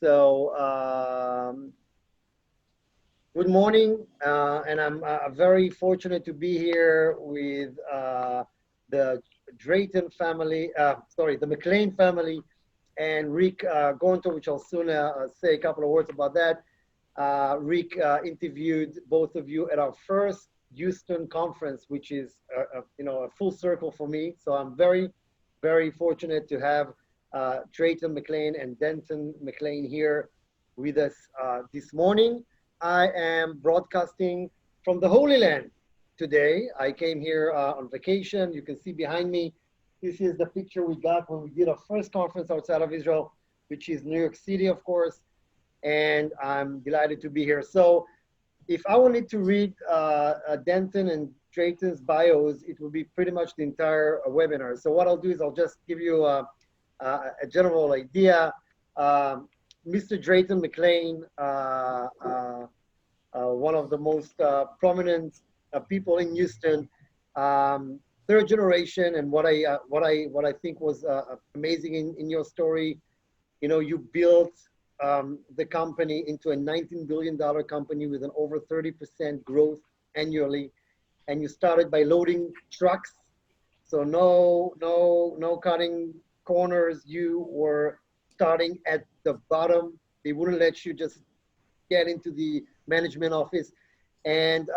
So, good morning, and I'm very fortunate to be here with the Drayton family, the McLane family, and Rick Gornto, which I'll soon say a couple of words about that. Rick interviewed both of you at our first Houston conference, which is a full circle for me. So I'm very, very fortunate to have Drayton McLane and Denton McLane here with us this morning. I am broadcasting from the Holy Land today. I came here on vacation. You can see behind me, this is the picture we got when we did our first conference outside of Israel, which is New York City, of course. And I'm delighted to be here. So if I wanted to read Denton and Drayton's bios, it would be pretty much the entire webinar. So what I'll do is I'll just give you a general idea. Mr. Drayton McLane, one of the most prominent people in Houston, third generation, and what I think was amazing in your story, you built the company into a $19 billion company with an over 30% growth annually, and you started by loading trucks, so no cutting corners. You were starting at the bottom. They wouldn't let you just get into the management office. And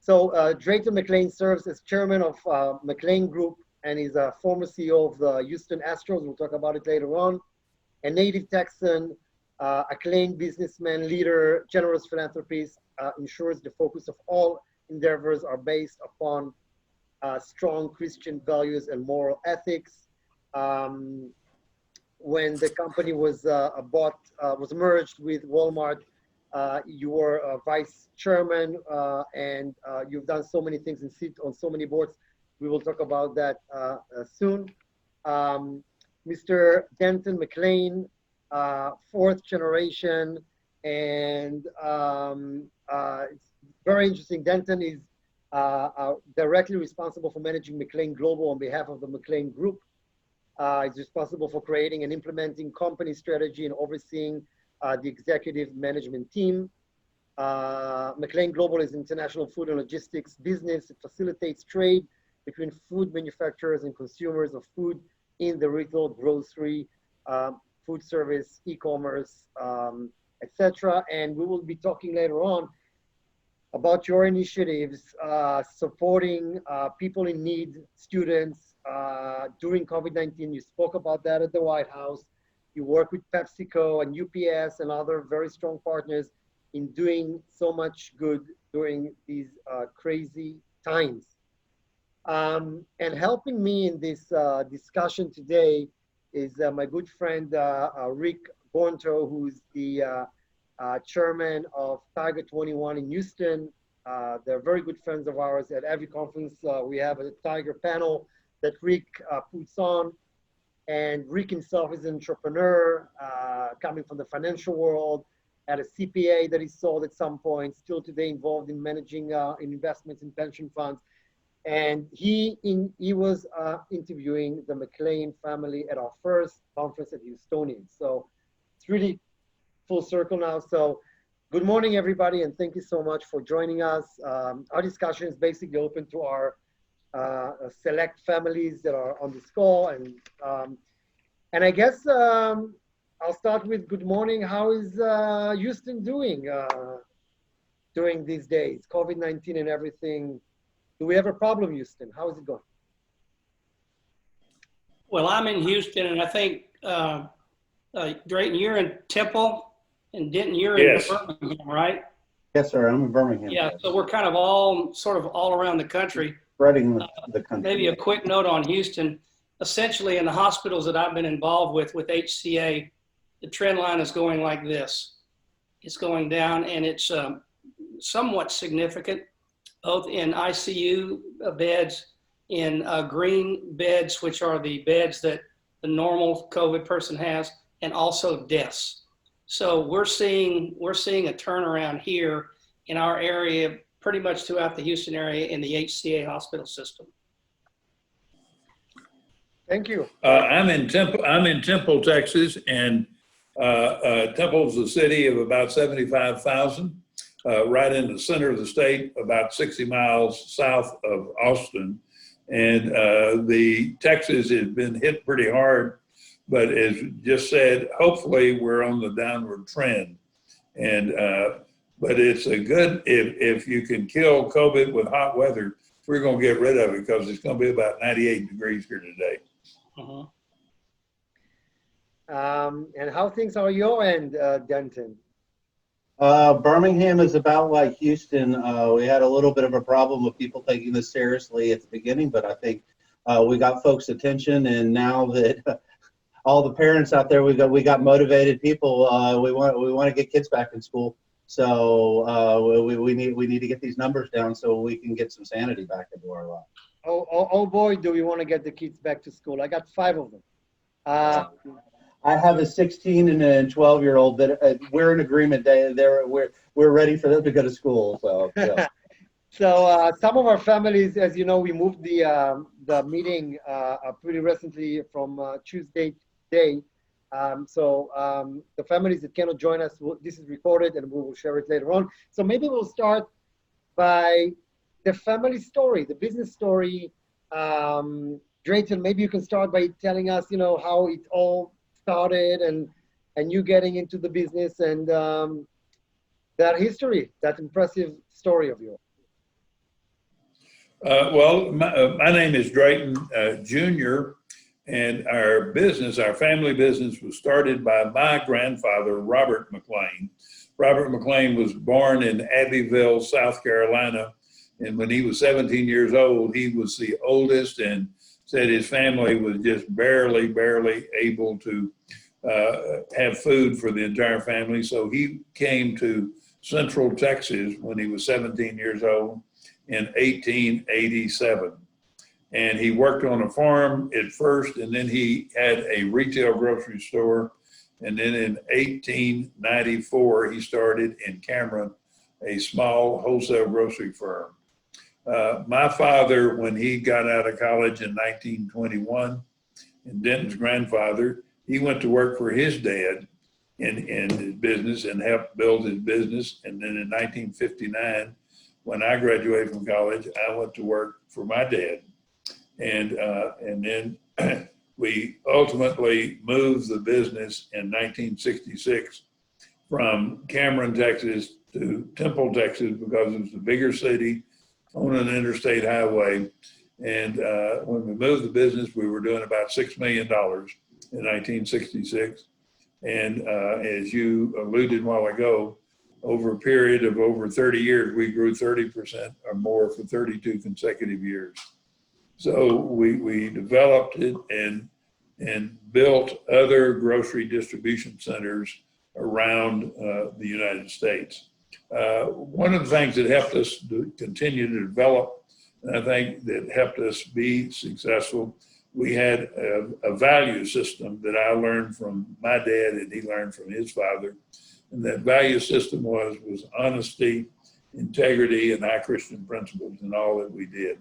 so Drayton McLane serves as chairman of McLane Group, and he's a former CEO of the Houston Astros. We'll talk about it later on. A native Texan, acclaimed businessman, leader, generous philanthropist, ensures the focus of all endeavors are based upon strong Christian values and moral ethics. When the company was merged with Walmart, you were vice chairman, and you've done so many things and sit on so many boards. We will talk about that soon. Mr. Denton McLane, fourth generation, and it's very interesting. Denton is directly responsible for managing McLane Global on behalf of the McLane Group. He's responsible for creating and implementing company strategy and overseeing the executive management team. McLane Global is international food and logistics business. It facilitates trade between food manufacturers and consumers of food in the retail, grocery, food service, e-commerce, etc. And we will be talking later on about your initiatives supporting people in need, students, during COVID-19. You spoke about that at the White House. You work with PepsiCo and UPS and other very strong partners in doing so much good during these crazy times. And helping me in this discussion today is my good friend Rick Gornto, who's the chairman of Tiger 21 in Houston. They're very good friends of ours. At every conference, we have a Tiger panel that Rick puts on. And Rick himself is an entrepreneur coming from the financial world, had a CPA that he sold at some point, still today involved in managing investments in pension funds. And he was interviewing the McLane family at our first conference at Houstonian. So it's really full circle now. So good morning, everybody, and thank you so much for joining us. Our discussion is basically open to our select families that are on this call, and I guess I'll start with good morning. How is Houston doing during these days, COVID-19 and everything? Do we have a problem, Houston? How is it going? Well, I'm in Houston, and I think Drayton, you're in Temple, and Denton, you're in Birmingham, right? Yes, sir. I'm in Birmingham. Yeah, so we're kind of all around the country. Spreading the country. Maybe a quick note on Houston. Essentially, in the hospitals that I've been involved with HCA, the trend line is going like this. It's going down, and it's somewhat significant, both in ICU beds, in green beds, which are the beds that the normal COVID person has, and also deaths. So we're seeing a turnaround here in our area, pretty much throughout the Houston area in the HCA hospital system. Thank you. I'm in Temple, Texas, and Temple's a city of about 75,000, right in the center of the state, about 60 miles south of Austin. And the Texas has been hit pretty hard, but as just said, hopefully we're on the downward trend. And but it's a good, if you can kill COVID with hot weather, we're going to get rid of it because it's going to be about 98 degrees here today. Uh-huh. And how things are your end, Denton? Birmingham is about like Houston. We had a little bit of a problem with people taking this seriously at the beginning, but I think we got folks' attention, and now that all the parents out there, we got motivated people. We want to get kids back in school, so we need to get these numbers down so we can get some sanity back into our lives. Oh boy, do we want to get the kids back to school. I got 5 of them. I have a 16 and a 12-year-old that we're in agreement. We're ready for them to go to school. So, yeah. So some of our families, as you know, we moved the meeting pretty recently from Tuesday today. The families that cannot join us, this is recorded and we will share it later on. So maybe we'll start by the family story, the business story. Drayton, maybe you can start by telling us, how it all started and you getting into the business and that history, that impressive story of yours. Well, my name is Drayton Jr., and our family business was started by my grandfather, Robert McLane. Robert McLane was born in Abbeville, South Carolina, and when he was 17 years old, he was the oldest and said his family was just barely able to have food for the entire family. So he came to Central Texas when he was 17 years old in 1887. And he worked on a farm at first, and then he had a retail grocery store. And then in 1894, he started in Cameron, a small wholesale grocery firm. My father, when he got out of college in 1921, and Denton's grandfather, he went to work for his dad in his business and helped build his business. And then in 1959, when I graduated from college, I went to work for my dad. And then we ultimately moved the business in 1966 from Cameron, Texas to Temple, Texas, because it was a bigger city on an interstate highway. And when we moved the business, we were doing about $6 million in 1966. And as you alluded a while ago, over a period of over 30 years, we grew 30% or more for 32 consecutive years. So we developed it and built other grocery distribution centers around the United States. One of the things that helped us to continue to develop, and I think that helped us be successful, we had a value system that I learned from my dad and he learned from his father. And that value system was honesty, integrity, and high Christian principles in all that we did.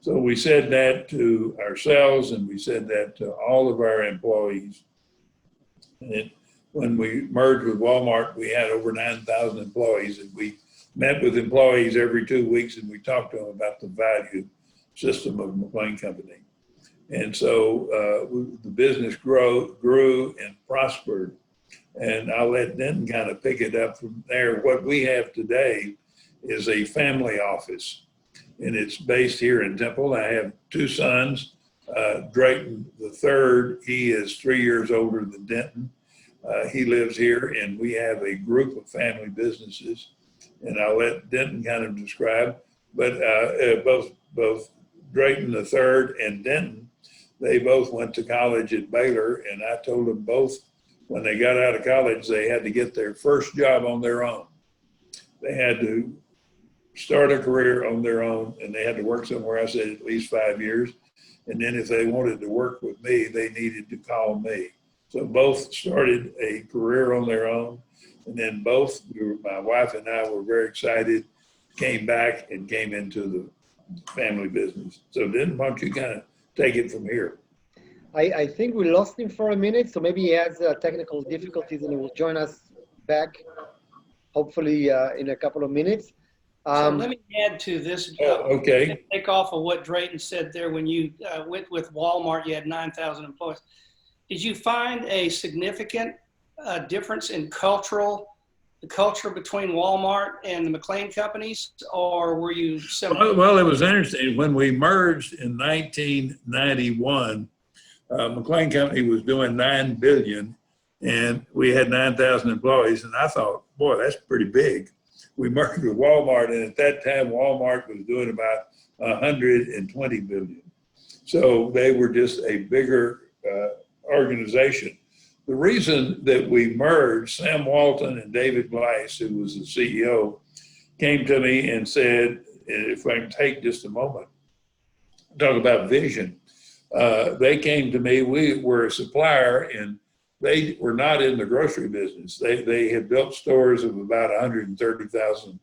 So we said that to ourselves and we said that to all of our employees. And when we merged with Walmart, we had over 9,000 employees, and we met with employees every 2 weeks and we talked to them about the value system of McLane Company. And so the business grew and prospered. And I'll let Denton kind of pick it up from there. What we have today is a family office, and it's based here in Temple. I have 2 sons, Drayton III, he is 3 years older than Denton. He lives here, and we have a group of family businesses, and I'll let Denton kind of describe, but both Drayton III and Denton, they both went to college at Baylor, and I told them both when they got out of college, they had to get their first job on their own. They had to start a career on their own, and they had to work somewhere, I said, at least 5 years. And then if they wanted to work with me, they needed to call me. So both started a career on their own. And then both, my wife and I were very excited, came back and came into the family business. So then why don't you kind of take it from here? I think we lost him for a minute, so maybe he has technical difficulties and he will join us back, hopefully in a couple of minutes. So let me add to this. Okay. Take off of what Drayton said there. When you went with Walmart, you had 9,000 employees. Did you find a significant difference in the culture between Walmart and the McLane companies, or were you similar? Well, it was interesting. When we merged in 1991, McLane Company was doing $9 billion, and we had 9,000 employees. And I thought, boy, that's pretty big. We merged with Walmart, and at that time, Walmart was doing about 120 billion. So they were just a bigger organization. The reason that we merged, Sam Walton and David Gleiss, who was the CEO, came to me and said, if I can take just a moment, talk about vision. They came to me, we were a supplier, and they were not in the grocery business. They had built stores of about 130,000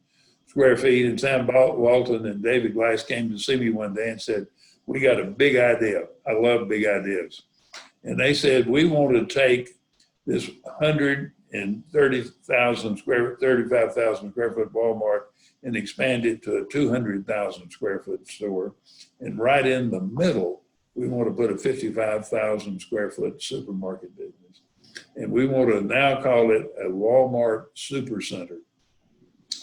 square feet, and Sam Walton and David Gleiss came to see me one day and said, we got a big idea. I love big ideas. And they said, we want to take this 35,000 square foot Walmart and expand it to a 200,000 square foot store. And right in the middle, we want to put a 55,000 square foot supermarket business. And we want to now call it a Walmart Supercenter.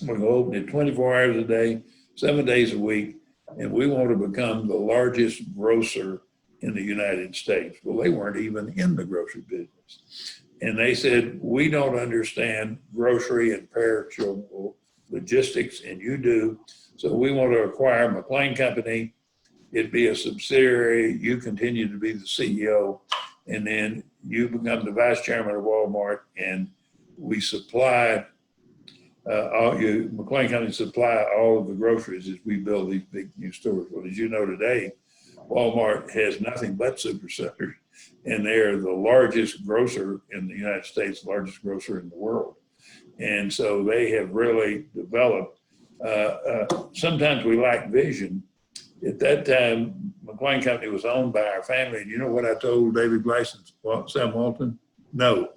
We're going to open it 24 hours a day, 7 days a week, and we want to become the largest grocer in the United States. Well, they weren't even in the grocery business. And they said, we don't understand grocery and perishable logistics, and you do. So we want to acquire McLane Company. It'd be a subsidiary. You continue to be the CEO, and then you become the vice chairman of Walmart, and we supply McLane Company supply all of the groceries as we build these big new stores. Well, as you know today, Walmart has nothing but supercenters, and they're the largest grocer in the United States, largest grocer in the world. And so they have really developed. Sometimes we lack vision. At that time, McLane Company was owned by our family. And you know what I told David Gleiss and Sam Walton? No,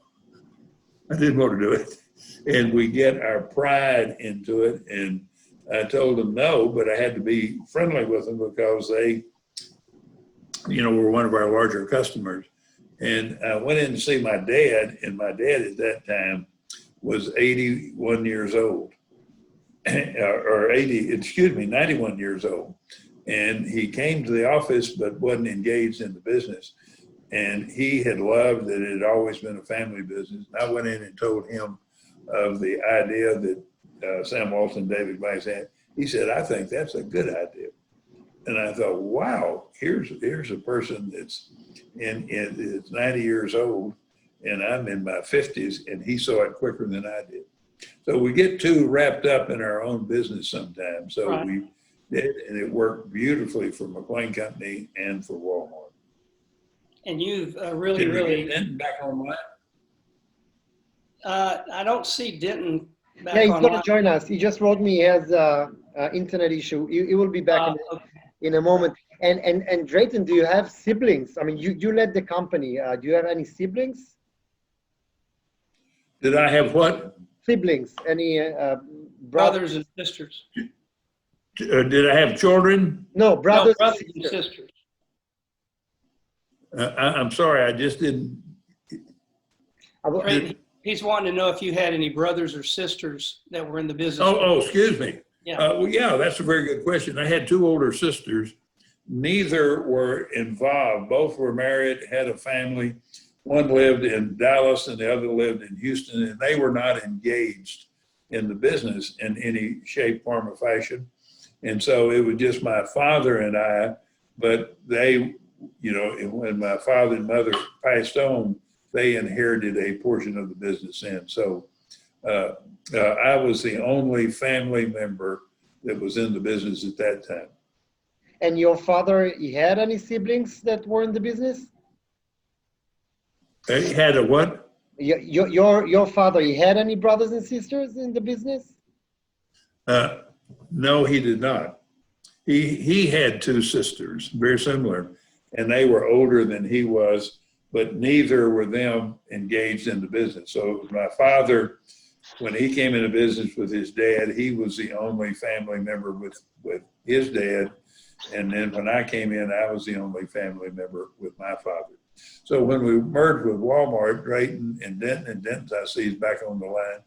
I didn't want to do it. And we get our pride into it. And I told them no, but I had to be friendly with them because they, were one of our larger customers. And I went in to see my dad, and my dad at that time was 81 years old, or 91 years old. And he came to the office, but wasn't engaged in the business. And he had loved that it had always been a family business. And I went in and told him of the idea that Sam Walton and David Gleiss had. He said, I think that's a good idea. And I thought, wow, here's a person that's is 90 years old, and I'm in my 50s, and he saw it quicker than I did. So we get too wrapped up in our own business sometimes. So Right. We did, and it worked beautifully for McLane Company and for Walmart. And you've Did really, we really, get Denton back online? I don't see Denton back Yeah, he's online. going to join us. He just wrote me he has internet issue. He will be back Okay. in a moment. And Drayton, do you have siblings? I mean, you led the company. Do you have any siblings? Did I have what? Siblings? Any Brothers and sisters. Did I have children? No, brothers, No, brothers and and sisters. sisters. I'm sorry, I just didn't. Right. He's wanting to know if you had any brothers or sisters that were in the business. Oh, excuse me. Yeah. Well, yeah, that's a very good question. I had two older sisters. Neither were involved. Both were married, had a family. One lived in Dallas and the other lived in Houston, and they were not engaged in the business in any shape, form, or fashion. And so it was just my father and I, but they, when my father and mother passed on, they inherited a portion of the business. And so I was the only family member that was in the business at that time. And your father, he had any siblings that were in the business? He had a what? Your father, he had any brothers and sisters in the business? No, he did not. He had two sisters, very similar. and they were older than he was, but neither were them engaged in the business. So it was my father, when he came into business with his dad, he was the only family member with his dad. And then when I came in, I was the only family member with my father. So when we merged with Walmart, Drayton and Denton, I see is back on the line.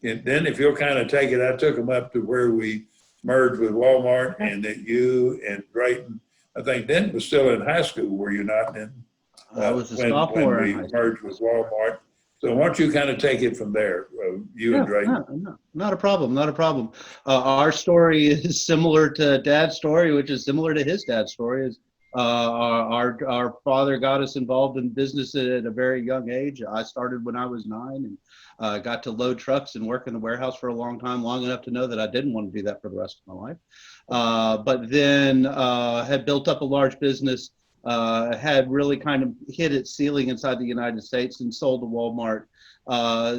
And then if you'll kind of take it, I took them up to where we merged with Walmart, and that you and Drayton, I think Denton was still in high school, were you not, Denton? I was a sophomore when in high we school. merged with Walmart. So why don't you kind of take it from there, you and Drayton? No, not a problem, not a problem. Our story is similar to Dad's story, which is similar to his dad's story. Is our father got us involved in business at a very young age. I started when I was 9 and got to load trucks and work in the warehouse for a long time, long enough to know that I didn't want to do that for the rest of my life. But then had built up a large business, had really kind of hit its ceiling inside the United States and sold to Walmart.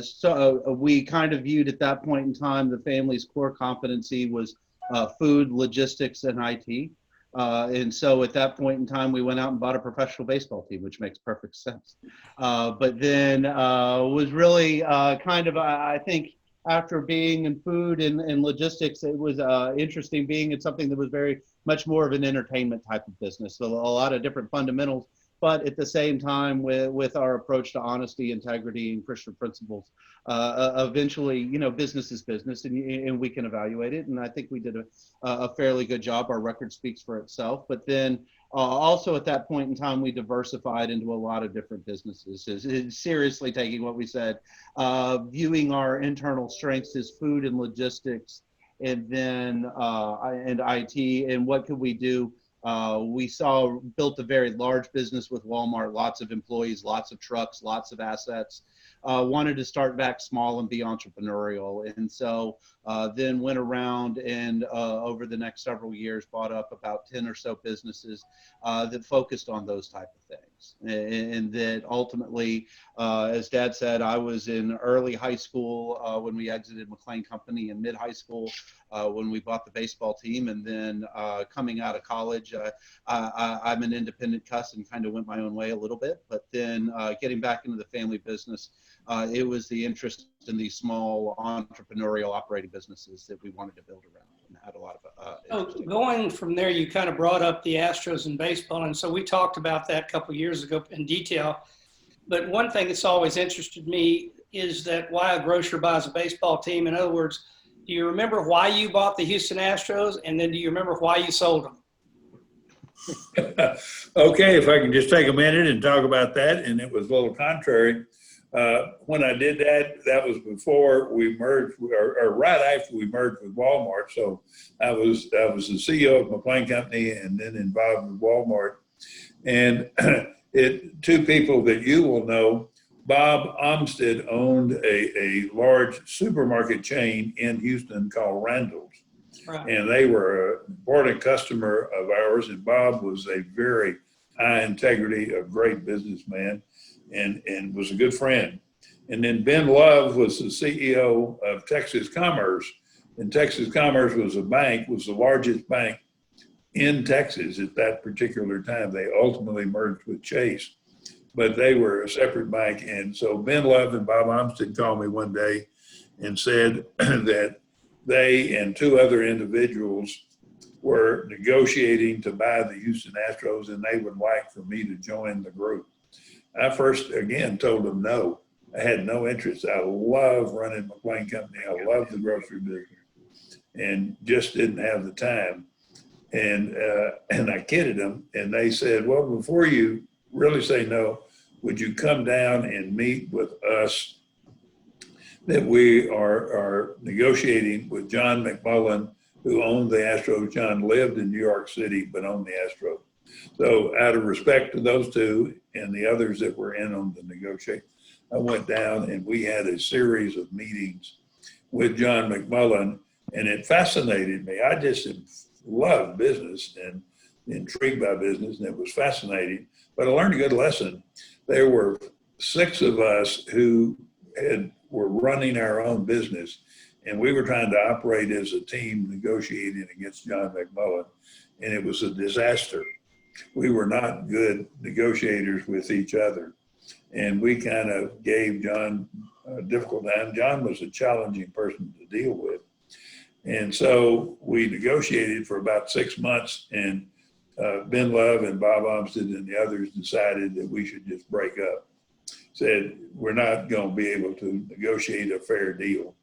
So we kind of viewed at that point in time the family's core competency was food, logistics, and IT. And so at that point in time, we went out and bought a professional baseball team, which makes perfect sense. But then was really kind of, I think, after being in food and logistics, it was interesting being in something that was very much more of an entertainment type of business. So a lot of different fundamentals, but at the same time with our approach to honesty, integrity, and Christian principles, eventually, you know, business is business, and we can evaluate it. And I think we did a fairly good job. Our record speaks for itself. But then also at that point in time, we diversified into a lot of different businesses, seriously taking what we said, viewing our internal strengths as food and logistics, and then and IT, and what could we do? We built a very large business with Walmart, lots of employees, lots of trucks, lots of assets. Wanted to start back small and be entrepreneurial. And so then went around and over the next several years bought up about 10 or so businesses that focused on those type of things. And that ultimately, as Dad said, I was in early high school when we exited McLane Company, and mid high school when we bought the baseball team. And then coming out of college, I'm an independent cuss and kind of went my own way a little bit. But then getting back into the family business, it was the interest in these small entrepreneurial operating businesses that we wanted to build around, and had a lot of So going from there, you kind of brought up the Astros and baseball, and so we talked about that a couple of years ago in detail. But one thing that's always interested me is that why a grocer buys a baseball team. In other words, do you remember why you bought the Houston Astros, and then do you remember why you sold them? Okay, if I can just take a minute and talk about that, and it was a little contrary. When I did that, that was before we merged, or right after we merged with Walmart. So I was the CEO of McLane Company and then involved with Walmart. And two people that you will know, Bob Armstead owned a large supermarket chain in Houston called Randall's. Right. And they were an important customer of ours. And Bob was a very high integrity, a great businessman, and was a good friend. And then Ben Love was the CEO of Texas Commerce. And Texas Commerce was the largest bank in Texas at that particular time. They ultimately merged with Chase, but they were a separate bank. And so Ben Love and Bob Armstead called me one day and said that they and two other individuals were negotiating to buy the Houston Astros, and they would like for me to join the group. I first, again, told them no. I had no interest. I love running McLane Company. I love the grocery business, and just didn't have the time. And I kidded them, and they said, well, before you really say no, would you come down and meet with us, that we are negotiating with John McMullen, who owned the Astros. John lived in New York City, but owned the Astros. So out of respect to those two and the others that were in on the negotiation, I went down and we had a series of meetings with John McMullen, and it fascinated me. I just loved business and intrigued by business, and it was fascinating. But I learned a good lesson. There were 6 of us who were running our own business, and we were trying to operate as a team negotiating against John McMullen, and it was a disaster. we were not good negotiators with each other. And we kind of gave John a difficult time. John was a challenging person to deal with. And so we negotiated for about 6 months, and Ben Love and Bob Armstead and the others decided that we should just break up. Said, we're not going to be able to negotiate a fair deal,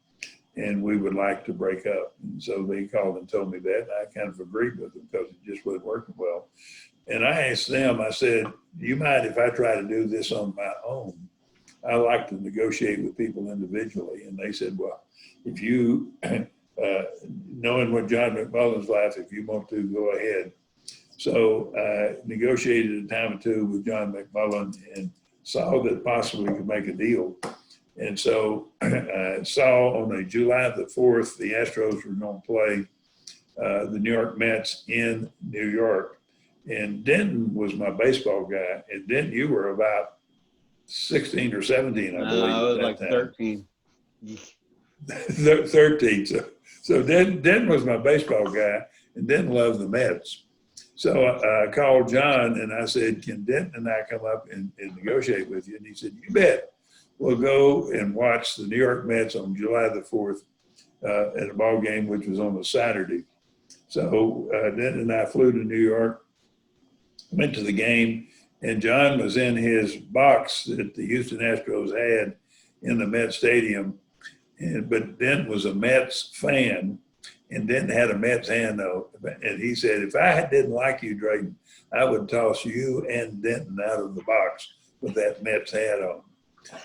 and we would like to break up. And so they called and told me that, and I kind of agreed with them because it just wasn't working well. And I asked them, I said, do you mind if I try to do this on my own? I like to negotiate with people individually. And they said, well, if you, knowing what John McMullen's like, if you want to, go ahead. So I negotiated a time or two with John McMullen and saw that possibly we could make a deal. And so I saw on July the 4th, the Astros were going to play the New York Mets in New York. And Denton was my baseball guy. And Denton, you were about 16 or 17, I believe. I was at like that 13. 13. So Denton was my baseball guy, and Denton loved the Mets. So I called John and I said, can Denton and I come up and negotiate with you? And he said, you bet. We'll go and watch the New York Mets on July the 4th at a ball game, which was on a Saturday. So Denton and I flew to New York, went to the game, and John was in his box that the Houston Astros had in the Met Stadium. But Denton was a Mets fan, and Denton had a Mets hand though. And he said, if I didn't like you, Drayton, I would toss you and Denton out of the box with that Mets hat on.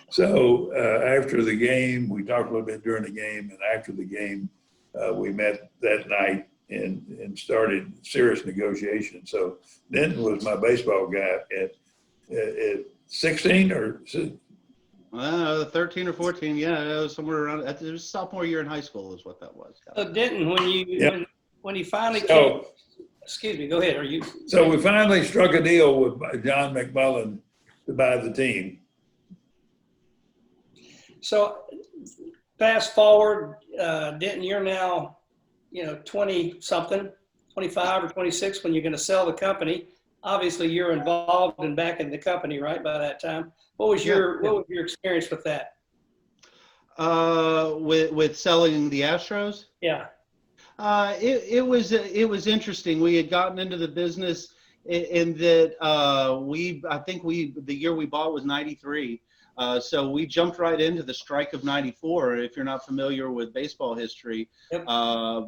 So after the game, we talked a little bit during the game, and after the game, we met that night and started serious negotiations. So Denton was my baseball guy at 16 or 13 or 14, yeah, it was somewhere around. It was sophomore year in high school, is what that was. So Denton, when you finally came, so. excuse me, go ahead. So we finally struck a deal with John McMullen to buy the team. So fast forward, Denton, you're now, 20 something, 25 or 26 when you're going to sell the company. Obviously you're involved and back in the company, right, by that time. What was your experience with that? With selling the Astros? Yeah. It was interesting. We had gotten into the business in that the year we bought was 93. So we jumped right into the strike of 94. If you're not familiar with baseball history, Yep.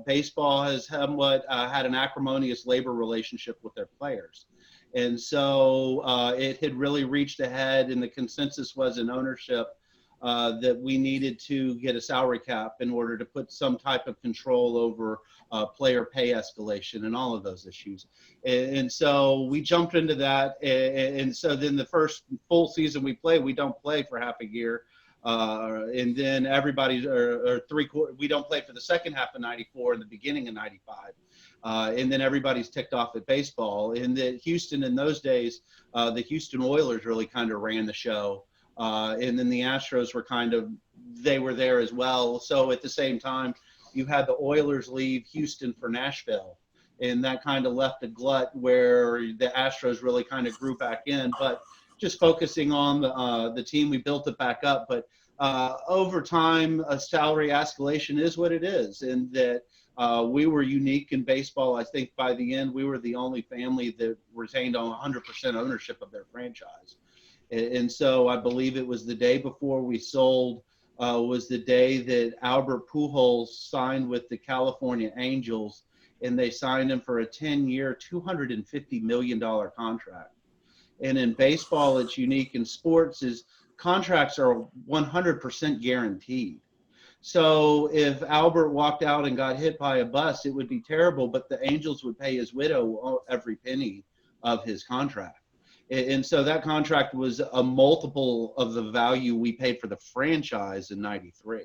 Baseball has somewhat had an acrimonious labor relationship with their players. And so it had really reached a head, and the consensus was in ownership that we needed to get a salary cap in order to put some type of control over player pay escalation and all of those issues. And so we jumped into that. And so then the first full season we play, we don't play for half a year. And then we don't play for the second half of 94 and the beginning of 95. And then everybody's ticked off at baseball. In that Houston in those days, the Houston Oilers really kind of ran the show. And then the Astros they were there as well. So at the same time, you had the Oilers leave Houston for Nashville. And that kind of left a glut where the Astros really kind of grew back in. But just focusing on the team, we built it back up. But over time, a salary escalation is what it is. And that we were unique in baseball. I think by the end, we were the only family that retained 100% ownership of their franchise. And so I believe it was the day before we sold was the day that Albert Pujols signed with the California Angels, and they signed him for a 10-year, $250 million contract. And in baseball, it's unique. In sports, is contracts are 100% guaranteed. So if Albert walked out and got hit by a bus, it would be terrible, but the Angels would pay his widow every penny of his contract. And so that contract was a multiple of the value we paid for the franchise in 93.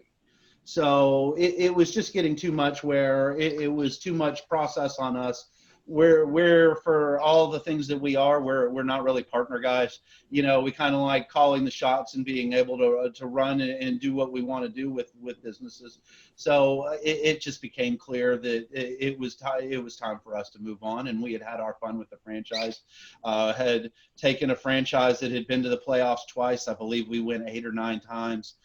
So it was just getting too much where it was too much process on us we're for all the things that we're not really partner guys. You know, we kind of like calling the shots and being able to run and do what we want to do with businesses. So it just became clear that it was time for us to move on, and we had our fun with the franchise. Had taken a franchise that had been to the playoffs twice. I believe we went 8 or 9 times.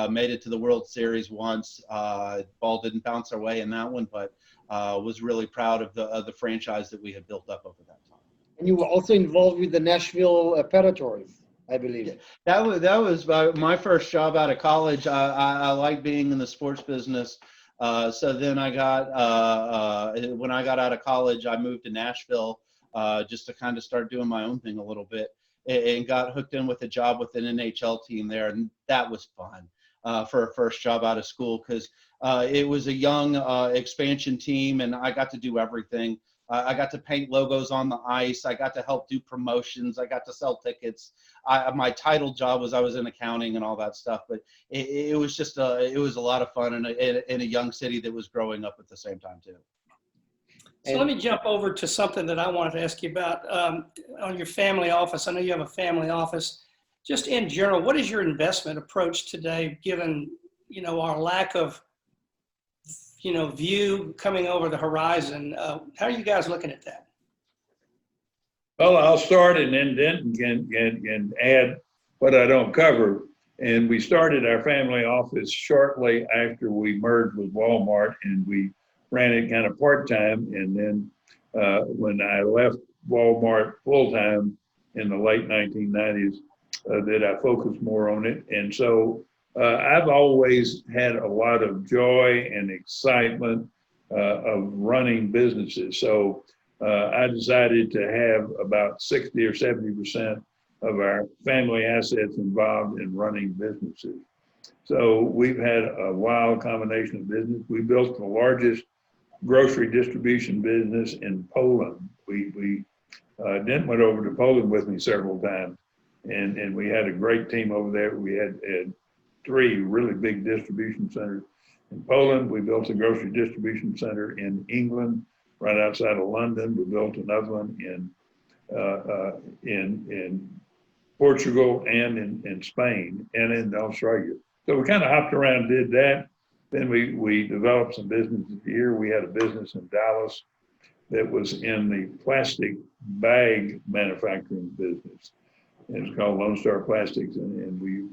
Made it to the World Series once. Ball didn't bounce our way in that one, but was really proud of the franchise that we had built up over that time. And you were also involved with the Nashville Predators, I believe. Yeah, that was my first job out of college. I like being in the sports business. So then I got when I got out of college, I moved to Nashville just to kind of start doing my own thing a little bit, and got hooked in with a job with an NHL team there, and that was fun for a first job out of school, because it was a young expansion team, and I got to do everything. I got to paint logos on the ice. I got to help do promotions. I got to sell tickets. My title job was I was in accounting and all that stuff. But it was just it was a lot of fun in a young city that was growing up at the same time too. So let me jump over to something that I wanted to ask you about on your family office. I know you have a family office. Just in general, what is your investment approach today, given, you know, our lack of, you know, view coming over the horizon? How are you guys looking at that? Well, I'll start, and then Denton can add what I don't cover. And we started our family office shortly after we merged with Walmart, and we ran it kind of part-time. And then when I left Walmart full-time in the late 1990s, that I focused more on it. And so I've always had a lot of joy and excitement of running businesses. So I decided to have about 60 or 70% of our family assets involved in running businesses. So we've had a wild combination of business. We built the largest grocery distribution business in Poland. Denton went over to Poland with me several times, and we had a great team over there. We had 3 really big distribution centers in Poland. We built a grocery distribution center in England, right outside of London. We built another one in Portugal and in Spain and in Australia. So we kind of hopped around and did that. Then we developed some businesses here. We had a business in Dallas that was in the plastic bag manufacturing business. It's called Lone Star Plastics, and we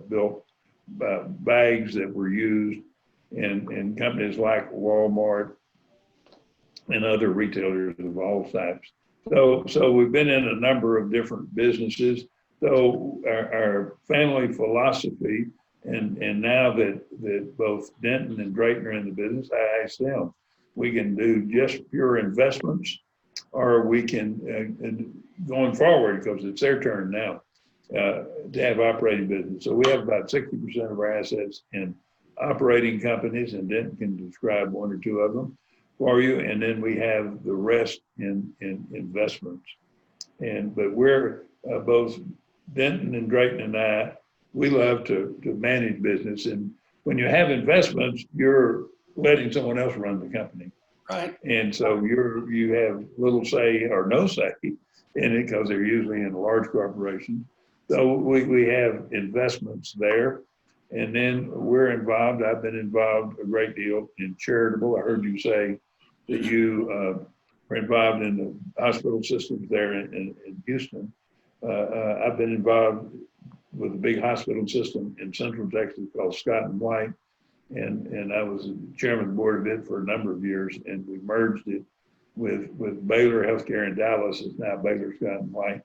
built bags that were used in companies like Walmart and other retailers of all types. So we've been in a number of different businesses. So our family philosophy, and now that both Denton and Drayton are in the business, I asked them, we can do just pure investments, or we can, going forward, because it's their turn now, to have operating business. So we have about 60% of our assets in operating companies, and Denton can describe 1 or 2 of them for you. And then we have the rest in investments. But we're both Denton and Drayton and I, we love to manage business. And when you have investments, you're letting someone else run the company. Right. And so you have little say or no say in it, because they're usually in large corporations. So we have investments there. And then we're involved. I've been involved a great deal in charitable. I heard you say that you are involved in the hospital systems there in Houston. I've been involved with a big hospital system in Central Texas called Scott and White. And I was chairman of the board of it for a number of years, and we merged it with Baylor Healthcare in Dallas. It's now Baylor Scott and White.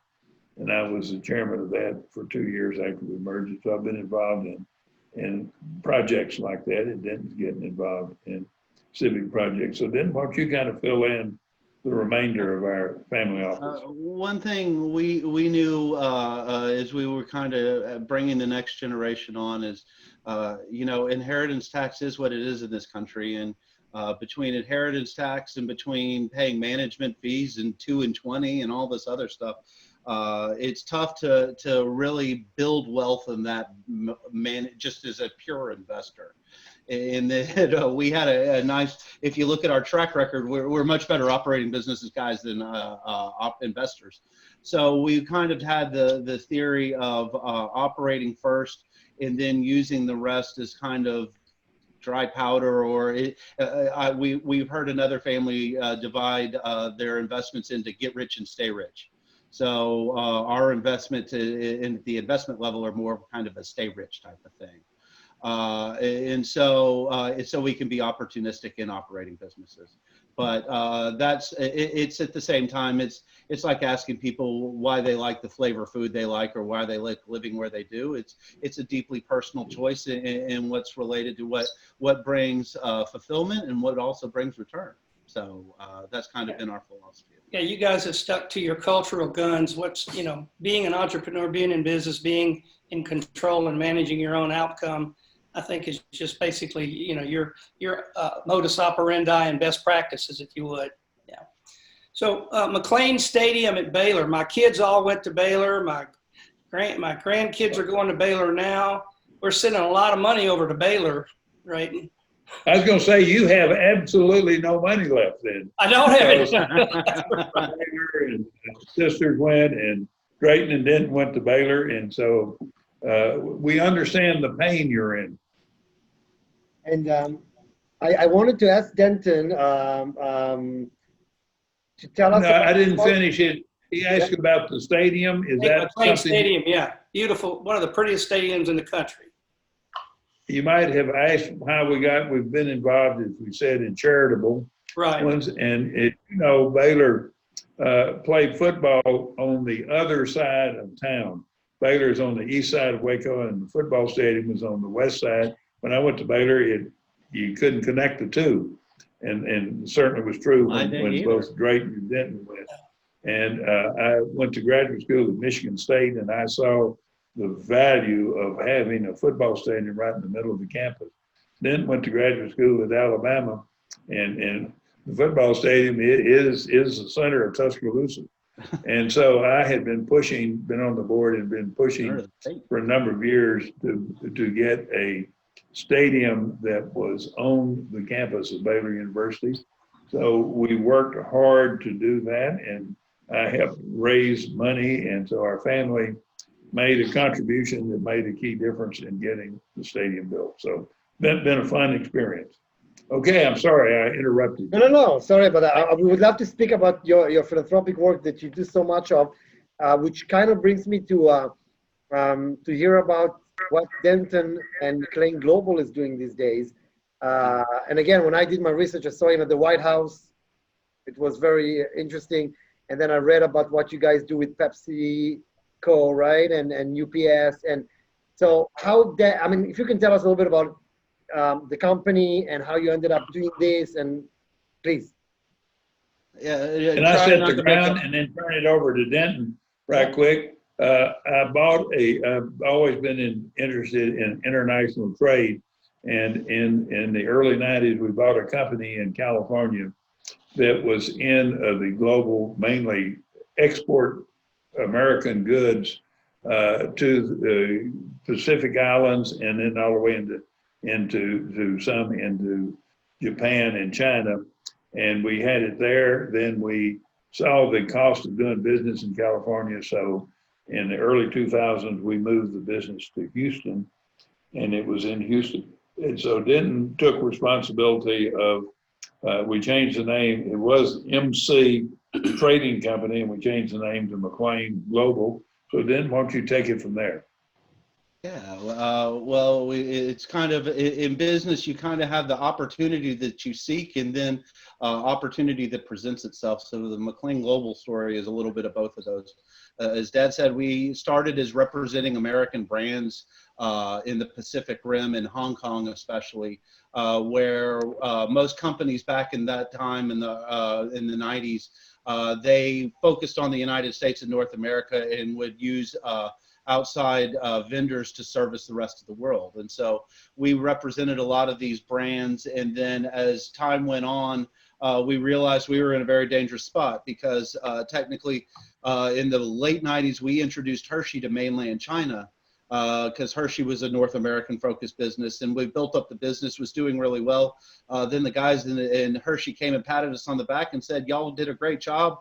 And I was the chairman of that for 2 years after we merged it. So I've been involved in projects like that, and Denton's getting involved in civic projects. So Denton, why don't you kind of fill in the remainder of our family office? One thing we knew as we were kind of bringing the next generation on is, you know, inheritance tax is what it is in this country. And between inheritance tax and between paying management fees and 2 and 20 and all this other stuff, it's tough to really build wealth in that just as a pure investor. in that we had a nice, if you look at our track record, we're much better operating businesses guys than investors. So we kind of had the theory of operating first and then using the rest as kind of dry powder, or we've heard another family divide their investments into get rich and stay rich. So our investment in the investment level are more kind of a stay rich type of thing. And so we can be opportunistic in operating businesses. But it's at the same time, it's like asking people why they like the flavor food they like or why they like living where they do. It's a deeply personal choice in what's related to what brings fulfillment and what also brings return. So that's kind of been our philosophy. Yeah, you guys have stuck to your cultural guns. Being an entrepreneur, being in business, being in control and managing your own outcome, I think is just basically, your modus operandi and best practices, if you would. Yeah. So McLane Stadium at Baylor. My kids all went to Baylor. My grandkids are going to Baylor now. We're sending a lot of money over to Baylor, right? I was going to say, you have absolutely no money left then. I don't have it. Baylor and sisters went, and Drayton and Denton went to Baylor, and so we understand the pain you're in. And I wanted to ask Denton to tell us. No, I didn't finish it. He asked about the stadium. Is that McLane something? Stadium, yeah. Beautiful. One of the prettiest stadiums in the country. You might have asked how we've been involved, as we said, in charitable ones. And Baylor played football on the other side of town. Baylor's on the east side of Waco, and the football stadium was on the west side. When I went to Baylor, you couldn't connect the two. And certainly was true when both Drayton and Denton went. And I went to graduate school at Michigan State, and I saw the value of having a football stadium right in the middle of the campus. Then went to graduate school at Alabama, and the football stadium is the center of Tuscaloosa. And so I had been on the board and been pushing for a number of years to get a stadium that was on the campus of Baylor University. So we worked hard to do that, and I helped raise money, and so our family made a contribution that made a key difference in getting the stadium built. So been a fun experience. Okay, I'm sorry I interrupted. No, sorry about that. We would love to speak about your philanthropic work that you do so much of, which kind of brings me to hear about what Denton and McLane Global is doing these days. And again, when I did my research, I saw him at the White House. It was very interesting. And then I read about what you guys do with Pepsi Co, right, and UPS, and so if you can tell us a little bit about the company and how you ended up doing this, and please. Yeah. And I set the ground and then turn it over to Denton right quick. I've always been interested in international trade, and in the early 90s, we bought a company in California that was in the global, mainly export American goods to the Pacific Islands, and then all the way into Japan and China. And we had it there. Then we saw the cost of doing business in California. So in the early 2000s, we moved the business to Houston, and it was in Houston. And so Denton took responsibility of, we changed the name. It was MC Trading Company, and we changed the name to McLane Global. So Denton, why don't you take it from there? Yeah, it's kind of, in business, you kind of have the opportunity that you seek, and then opportunity that presents itself. So the McLane Global story is a little bit of both of those. As Dad said, we started as representing American brands in the Pacific Rim and Hong Kong especially, where most companies back in that time in the 90s, they focused on the United States and North America and would use outside vendors to service the rest of the world. And so we represented a lot of these brands. And then as time went on, we realized we were in a very dangerous spot because technically in the late 90s, we introduced Hershey to mainland China. because Hershey was a North American focused business, and we built up the business, was doing really well. Then the guys in Hershey came and patted us on the back and said, y'all did a great job,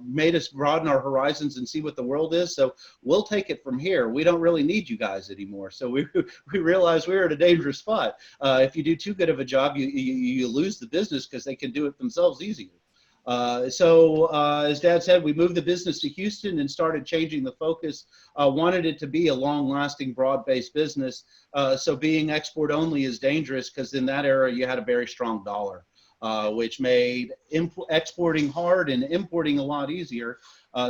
made us broaden our horizons and see what the world is. So we'll take it from here. We don't really need you guys anymore. So we realized we were at a dangerous spot. If you do too good of a job, you lose the business because they can do it themselves easier. As Dad said, we moved the business to Houston and started changing the focus. Wanted it to be a long-lasting, broad-based business. So being export only is dangerous because in that era you had a very strong dollar, which made exporting hard and importing a lot easier.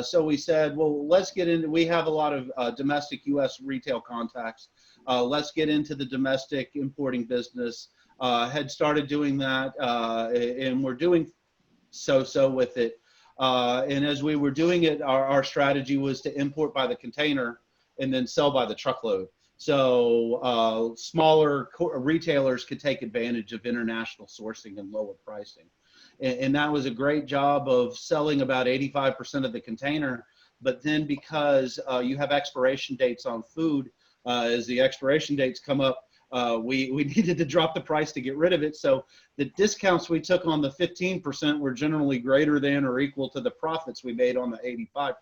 So we said, well, let's get into. We have a lot of domestic U.S. retail contacts. Let's get into the domestic importing business. Had started doing that, and we're doing so with it. And as we were doing it, our strategy was to import by the container and then sell by the truckload. So smaller retailers could take advantage of international sourcing and lower pricing. And that was a great job of selling about 85% of the container. But then because you have expiration dates on food, as the expiration dates come up, we needed to drop the price to get rid of it. So the discounts we took on the 15% were generally greater than or equal to the profits we made on the 85%.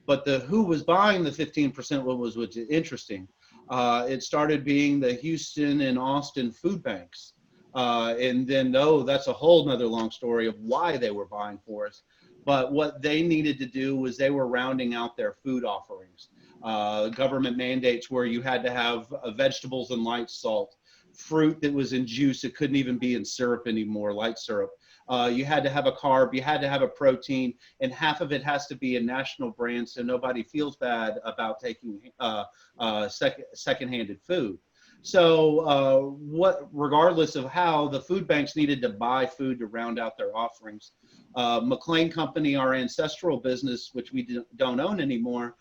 But who was buying the 15% was interesting. It started being the Houston and Austin food banks. And then, that's a whole nother long story of why they were buying for us. But what they needed to do was they were rounding out their food offerings. Government mandates where you had to have vegetables and light salt, fruit that was in juice, it couldn't even be in syrup anymore, light syrup. You had to have a carb, you had to have a protein, and half of it has to be a national brand so nobody feels bad about taking second-handed food. So regardless of how, the food banks needed to buy food to round out their offerings. McLane Company, our ancestral business, which we don't own anymore,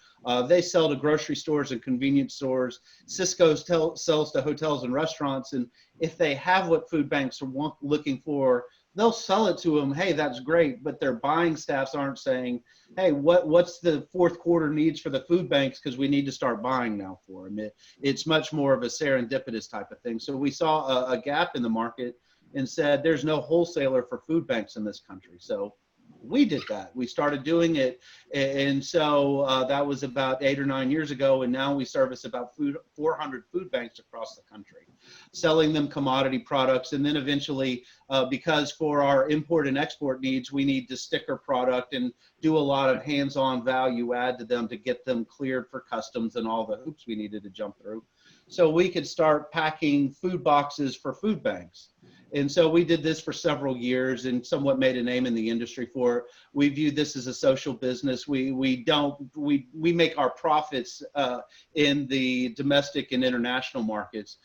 they sell to grocery stores and convenience stores. Cisco sells to hotels and restaurants. And if they have what food banks are looking for, they'll sell it to them. Hey, that's great. But their buying staffs aren't saying, hey, what's the fourth quarter needs for the food banks? Because we need to start buying now for them. It's much more of a serendipitous type of thing. So we saw a gap in the market and said, there's no wholesaler for food banks in this country. So we did that. We started doing it. And so that was about 8 or 9 years ago. And now we service about 400 food banks across the country, selling them commodity products. And then eventually, because for our import and export needs, we need to sticker product and do a lot of hands-on value add to them to get them cleared for customs and all the hoops we needed to jump through. So we could start packing food boxes for food banks. And so we did this for several years and somewhat made a name in the industry for it. We view this as a social business. We make our profits in the domestic and international markets.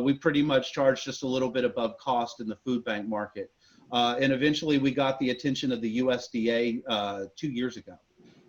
We pretty much charge just a little bit above cost in the food bank market. And eventually we got the attention of the USDA 2 years ago.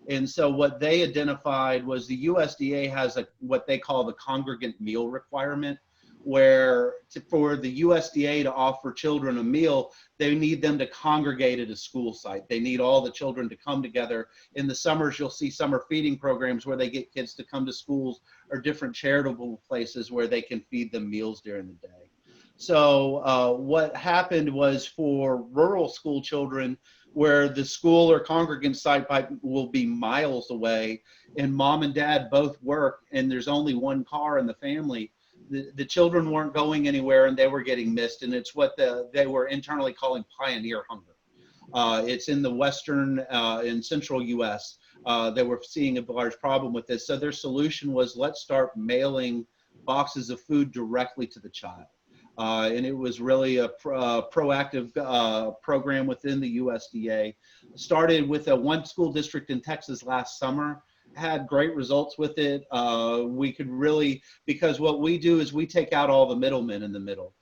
And so what they identified was the USDA has what they call the congregant meal requirement, where for the USDA to offer children a meal, they need them to congregate at a school site. They need all the children to come together. In the summers, you'll see summer feeding programs where they get kids to come to schools or different charitable places where they can feed them meals during the day. So what happened was for rural school children, where the school or congregant site will be miles away and mom and dad both work and there's only one car in the family, the children weren't going anywhere and they were getting missed. And it's what they were internally calling pioneer hunger. It's in the western and central US. They were seeing a large problem with this. So their solution was, let's start mailing boxes of food directly to the child. And it was really a proactive program within the USDA. Started with one school district in Texas last summer, had great results with it. We could really, because what we do is we take out all the middlemen in the middle.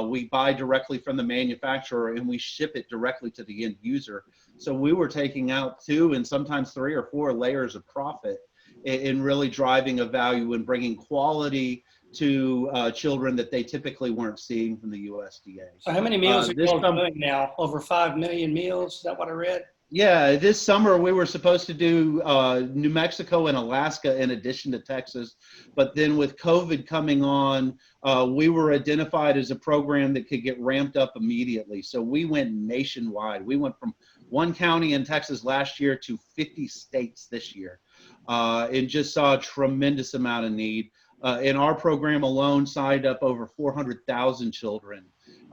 We buy directly from the manufacturer and we ship it directly to the end user. So we were taking out 2 and sometimes 3 or 4 layers of profit in really driving a value and bringing quality to children that they typically weren't seeing from the USDA. So how many meals are you doing now? Over 5 million meals? Is that what I read? Yeah, this summer we were supposed to do New Mexico and Alaska in addition to Texas, but then with COVID coming on, we were identified as a program that could get ramped up immediately. So we went nationwide. We went from one county in Texas last year to 50 states this year, and just saw a tremendous amount of need. In our program alone, signed up over 400,000 children.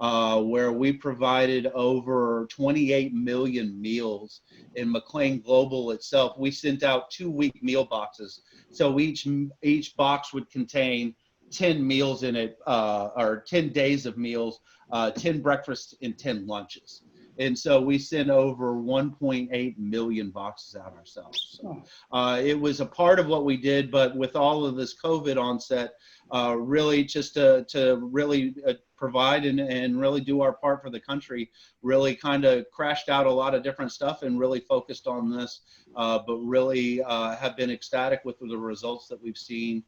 Where we provided over 28 million meals. In McLane Global itself, we sent out 2-week meal boxes. So each box would contain 10 meals in it, or 10 days of meals, 10 breakfasts and 10 lunches. And so we sent over 1.8 million boxes out ourselves. So, it was a part of what we did, but with all of this COVID onset, really just to really provide and really do our part for the country, really kind of crashed out a lot of different stuff and really focused on this, but really have been ecstatic with the results that we've seen,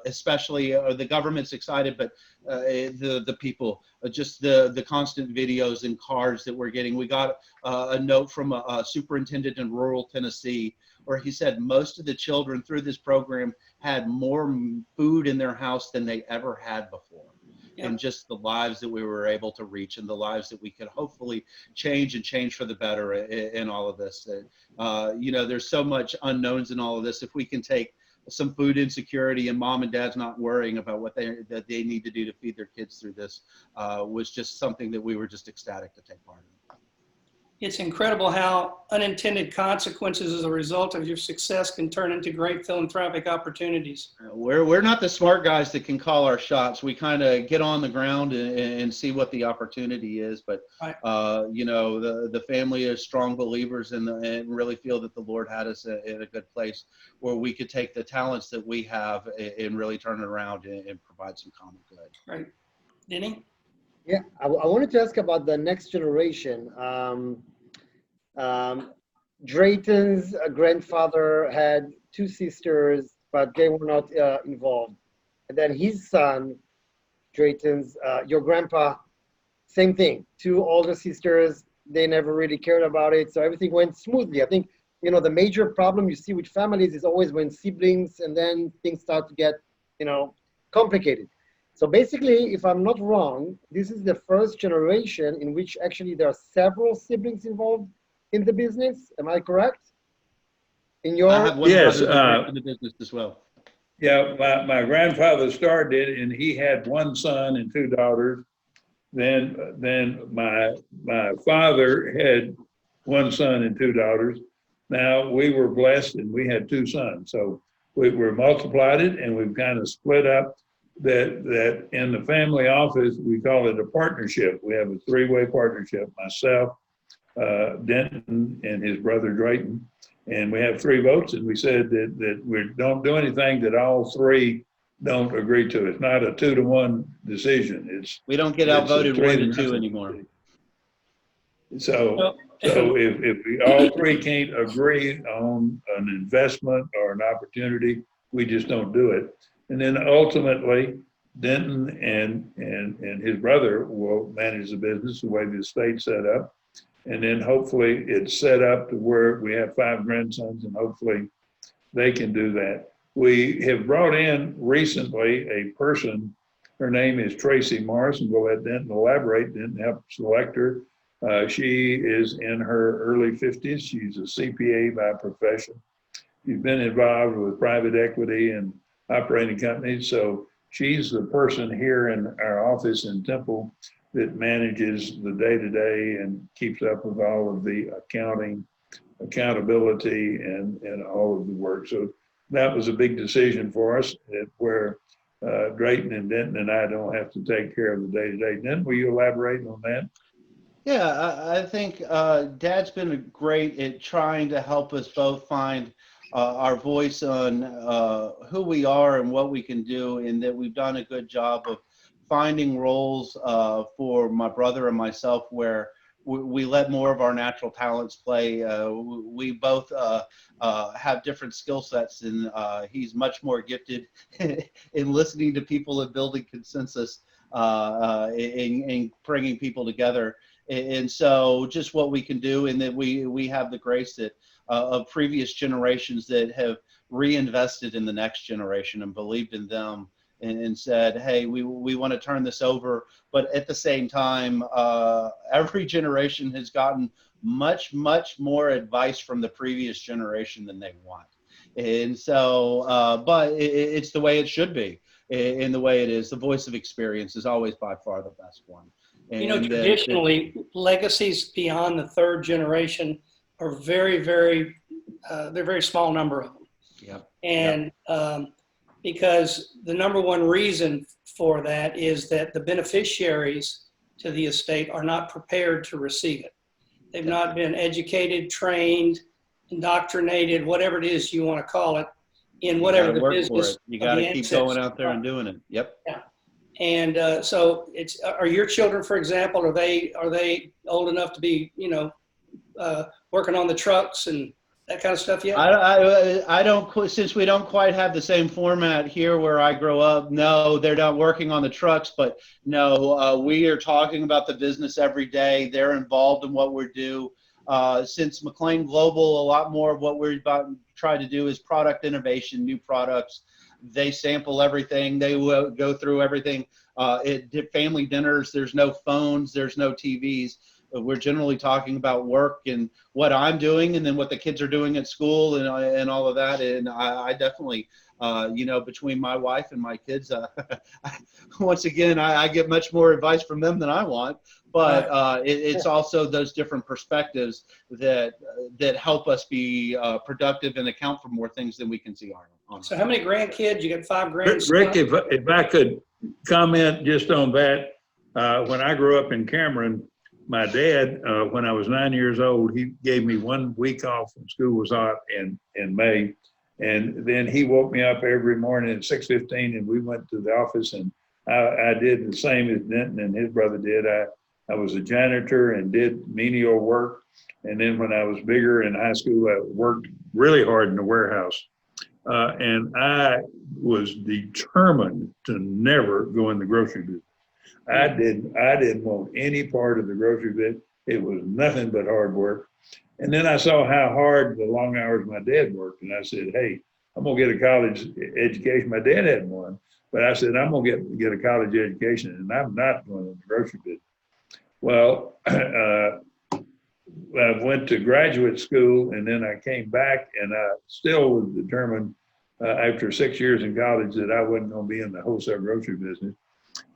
especially the government's excited, but the people, just the constant videos and cards that we're getting. We got a note from a superintendent in rural Tennessee where he said most of the children through this program had more food in their house than they ever had before. Yeah. And just the lives that we were able to reach and the lives that we could hopefully change for the better in all of this. You know, there's so much unknowns in all of this. If we can take some food insecurity and mom and dad's not worrying about what they need to do to feed their kids through this, was just something that we were just ecstatic to take part in. It's incredible how unintended consequences as a result of your success can turn into great philanthropic opportunities. We're not the smart guys that can call our shots. We kind of get on the ground and see what the opportunity is. But, right. You know, the family is strong believers and really feel that the Lord had us in a good place where we could take the talents that we have and really turn it around and provide some common good. Right. Denny? Yeah, I wanted to ask about the next generation. Drayton's grandfather had 2 sisters, but they were not involved. And then his son, Drayton's, your grandpa, same thing. 2 older sisters, they never really cared about it. So everything went smoothly. I think, you know, the major problem you see with families is always when siblings and then things start to get, you know, complicated. So basically, if I'm not wrong, this is the first generation in which actually there are several siblings involved in the business. Am I correct? In your yes, in the business as well. Yeah, my grandfather started, and he had 1 son and 2 daughters. Then my father had 1 son and 2 daughters. Now we were blessed, and we had 2 sons. So we multiplied it, and we've kind of split up. That in the family office, we call it a partnership. We have a 3-way partnership, myself, Denton, and his brother Drayton. And we have 3 votes, and we said that we don't do anything that all 3 don't agree to. It's not a 2-to-1 decision. We don't get outvoted 1-to-2 anymore. So if we all 3 can't agree on an investment or an opportunity, we just don't do it. And then ultimately, Denton and his brother will manage the business the way the estate's set up. And then hopefully it's set up to where we have 5 grandsons, and hopefully they can do that. We have brought in recently a person, her name is Tracy Morris, and we'll let Denton elaborate. Denton helped select her. She is in her early 50s. She's a CPA by profession. She's been involved with private equity and operating companies. So she's the person here in our office in Temple that manages the day-to-day and keeps up with all of the accounting, accountability, and all of the work. So that was a big decision for us, where Drayton and Denton and I don't have to take care of the day-to-day. Denton, will you elaborate on that? Yeah, I think Dad's been great at trying to help us both find our voice on who we are and what we can do, and that we've done a good job of finding roles for my brother and myself where we let more of our natural talents play. We both have different skill sets, and he's much more gifted in listening to people and building consensus and bringing people together. And so just what we can do, and that we have the grace that of previous generations that have reinvested in the next generation and believed in them, and said, hey, we want to turn this over. But at the same time, every generation has gotten much more advice from the previous generation than they want. And so, but it's the way it should be, in the way it is. The voice of experience is always by far the best one. And you know, traditionally, legacies beyond the third generation are very, very, they're a very small number of them. Yep. And because the number one reason for that is that the beneficiaries to the estate are not prepared to receive it. They've not been educated, trained, indoctrinated, whatever it is you want to call it, in whatever the business. You got to keep going out there and doing it. Yep. Yeah. And so it's, are your children, for example, are they old enough to be, you know, working on the trucks and that kind of stuff yet? I don't, since we don't quite have the same format here where I grow up. No, they're not working on the trucks, but no, we are talking about the business every day. They're involved in what we do. Since McLane Global, a lot more of what we're about to try to do is product innovation, new products. They sample everything. They will go through everything. At family dinners, there's no phones, there's no TVs. We're generally talking about work and what I'm doing, and then what the kids are doing at school, and all of that. And I definitely, you know, between my wife and my kids, once again, I get much more advice from them than I want. But it's also those different perspectives that help us be productive and account for more things than we can see on. So how many grandkids? You got 5 grandsons? Rick, if I could comment just on that, when I grew up in Cameron, my dad, when I was 9 years old, he gave me 1 week off when school was out in May. And then he woke me up every morning at 6:15, and we went to the office, and I did the same as Denton and his brother did. I was a janitor and did menial work. And then when I was bigger in high school, I worked really hard in the warehouse. And I was determined to never go in the grocery business. I didn't want any part of the grocery business. It was nothing but hard work. And then I saw how hard the long hours my dad worked, and I said, hey, I'm gonna get a college education. My dad had one, but I said, I'm gonna get a college education, and I'm not going in the grocery business. Well, I went to graduate school, and then I came back, and I still was determined after 6 years in college that I wasn't gonna be in the wholesale grocery business.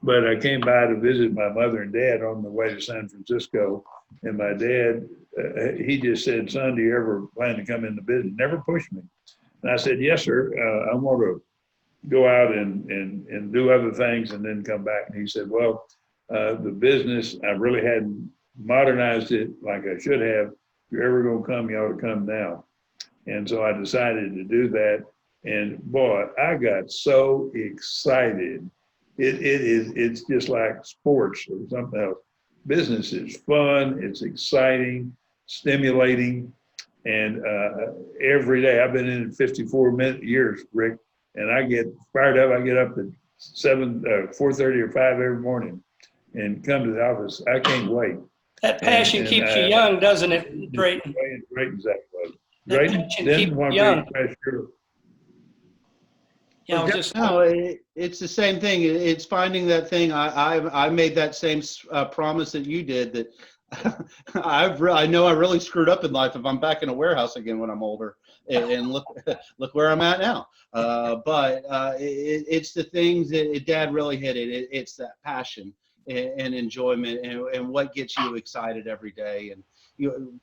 But I came by to visit my mother and dad on the way to San Francisco. And my dad, he just said, son, do you ever plan to come into business? Never pushed me. And I said, yes, sir. I want to go out and do other things and then come back. And he said, well, the business, I really hadn't modernized it like I should have. If you're ever going to come, you ought to come now. And so I decided to do that. And boy, I got so excited. It's just like sports or something else. Business is fun, it's exciting, stimulating, and every day, I've been in it 54 years, Rick, and I get fired up. I get up at 4:30 or 5 every morning and come to the office. I can't wait. That passion keeps you young, doesn't it, Drayton? Drayton's that way. Drayton, keep you young. Yeah, no, it's the same thing. It's finding that thing. I made that same promise that you did, that I know I really screwed up in life if I'm back in a warehouse again when I'm older, and look where I'm at now. But it's the things that Dad really hit it. It's that passion and enjoyment and what gets you excited every day. And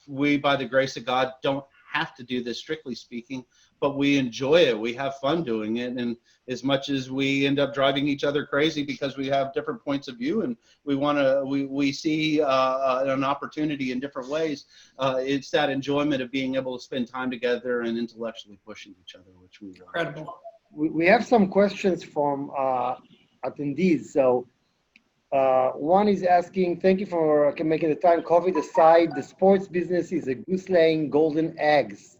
we, by the grace of God, don't have to do this strictly speaking, but we enjoy it. We have fun doing it. And as much as we end up driving each other crazy because we have different points of view and we see an opportunity in different ways, it's that enjoyment of being able to spend time together and intellectually pushing each other, which we love. Incredible. We have some questions from attendees. So one is asking, thank you for making the time. COVID aside, the sports business is a goose laying golden eggs,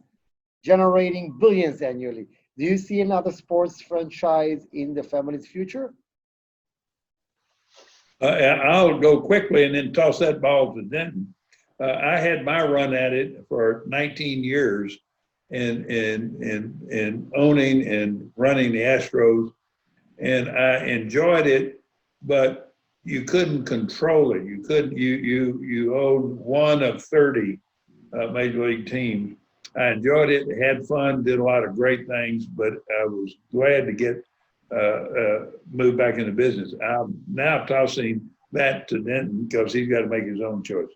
generating billions annually. Do you see another sports franchise in the family's future? I'll go quickly and then toss that ball to Denton. I had my run at it for 19 years in owning and running the Astros, and I enjoyed it, but you couldn't control it. You couldn't. You owned one of 30 major league teams. I enjoyed it, had fun, did a lot of great things, but I was glad to get moved back into business. I'm now tossing that to Denton because he's got to make his own choice.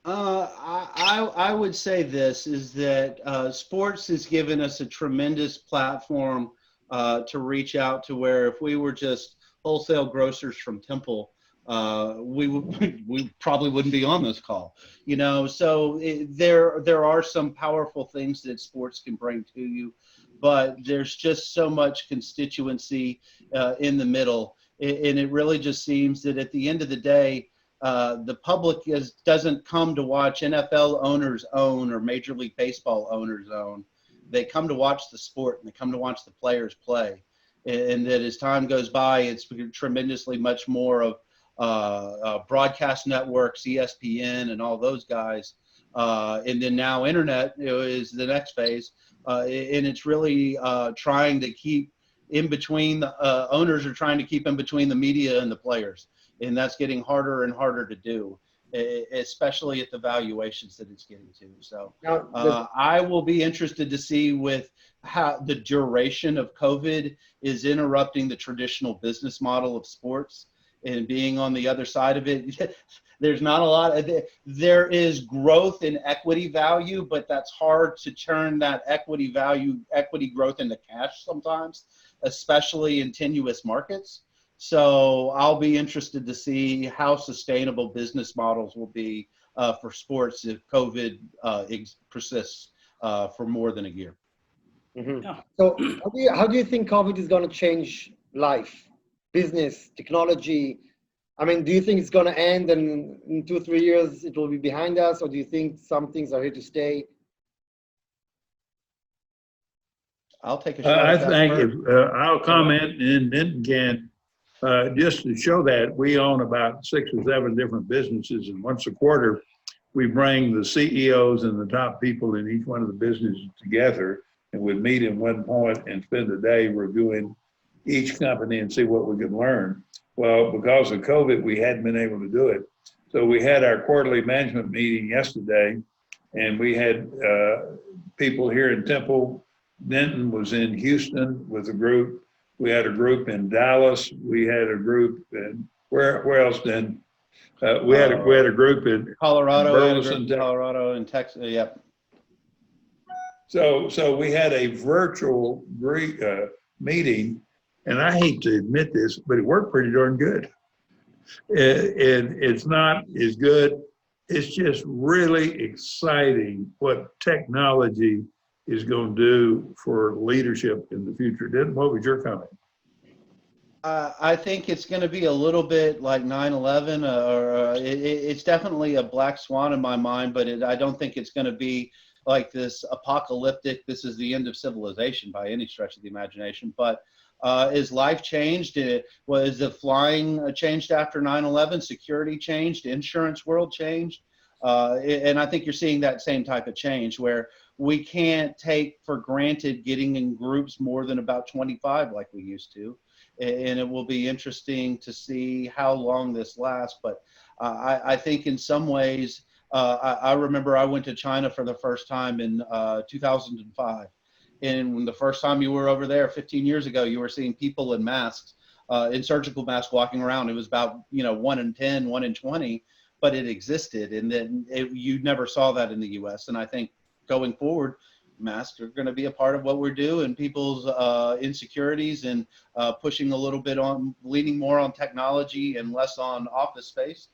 I would say this is that sports has given us a tremendous platform to reach out to where if we were just wholesale grocers from Temple, we probably wouldn't be on this call, you know. So there are some powerful things that sports can bring to you, but there's just so much constituency in the middle, and it really just seems that at the end of the day, the public doesn't come to watch NFL owners own or Major League Baseball owners own. They come to watch the sport and they come to watch the players play, and that as time goes by, it's tremendously much more of broadcast networks, ESPN, and all those guys, and then now internet is the next phase, and it's really trying to keep in between. The owners are trying to keep in between the media and the players, and that's getting harder and harder to do, especially at the valuations that it's getting to. So I will be interested to see with how the duration of COVID is interrupting the traditional business model of sports. And being on the other side of it, there's not a lot. There is growth in equity value, but that's hard to turn that equity growth into cash sometimes, especially in tenuous markets. So I'll be interested to see how sustainable business models will be for sports if COVID persists for more than a year. Mm-hmm. Yeah. So how do you think COVID is going to change life? Business, technology? I mean, do you think it's going to end and in 2 or 3 years it will be behind us, or do you think some things are here to stay? I'll take a shot. I think I'll comment and then can just to show that we own about 6 or 7 different businesses, and once a quarter we bring the CEOs and the top people in each one of the businesses together and would meet in one point and spend a day reviewing each company and see what we could learn. Well, because of COVID, we hadn't been able to do it. So we had our quarterly management meeting yesterday, and we had people here in Temple. Denton was in Houston with a group. We had a group in Dallas. We had a group in, where else, Denton? We had a group in Colorado, Colorado and Texas, yep. So we had a virtual meeting. And I hate to admit this, but it worked pretty darn good. And it's not as good. It's just really exciting what technology is going to do for leadership in the future. Denton, what was your comment? I think it's going to be a little bit like 9/11, or it's definitely a black swan in my mind, but I don't think it's going to be like this apocalyptic, this is the end of civilization by any stretch of the imagination. But is life changed? Was the flying changed after 9/11? Security changed? Insurance world changed? And I think you're seeing that same type of change where we can't take for granted getting in groups more than about 25 like we used to. And it will be interesting to see how long this lasts. But I think in some ways, I remember I went to China for the first time in 2005. And when the first time you were over there 15 years ago, you were seeing people in masks, in surgical masks walking around. It was about, 1 in 10, 1 in 20, but it existed. And then you never saw that in the US. And I think going forward, masks are going to be a part of what we're doing, people's insecurities and pushing a little bit on, leaning more on technology and less on office space.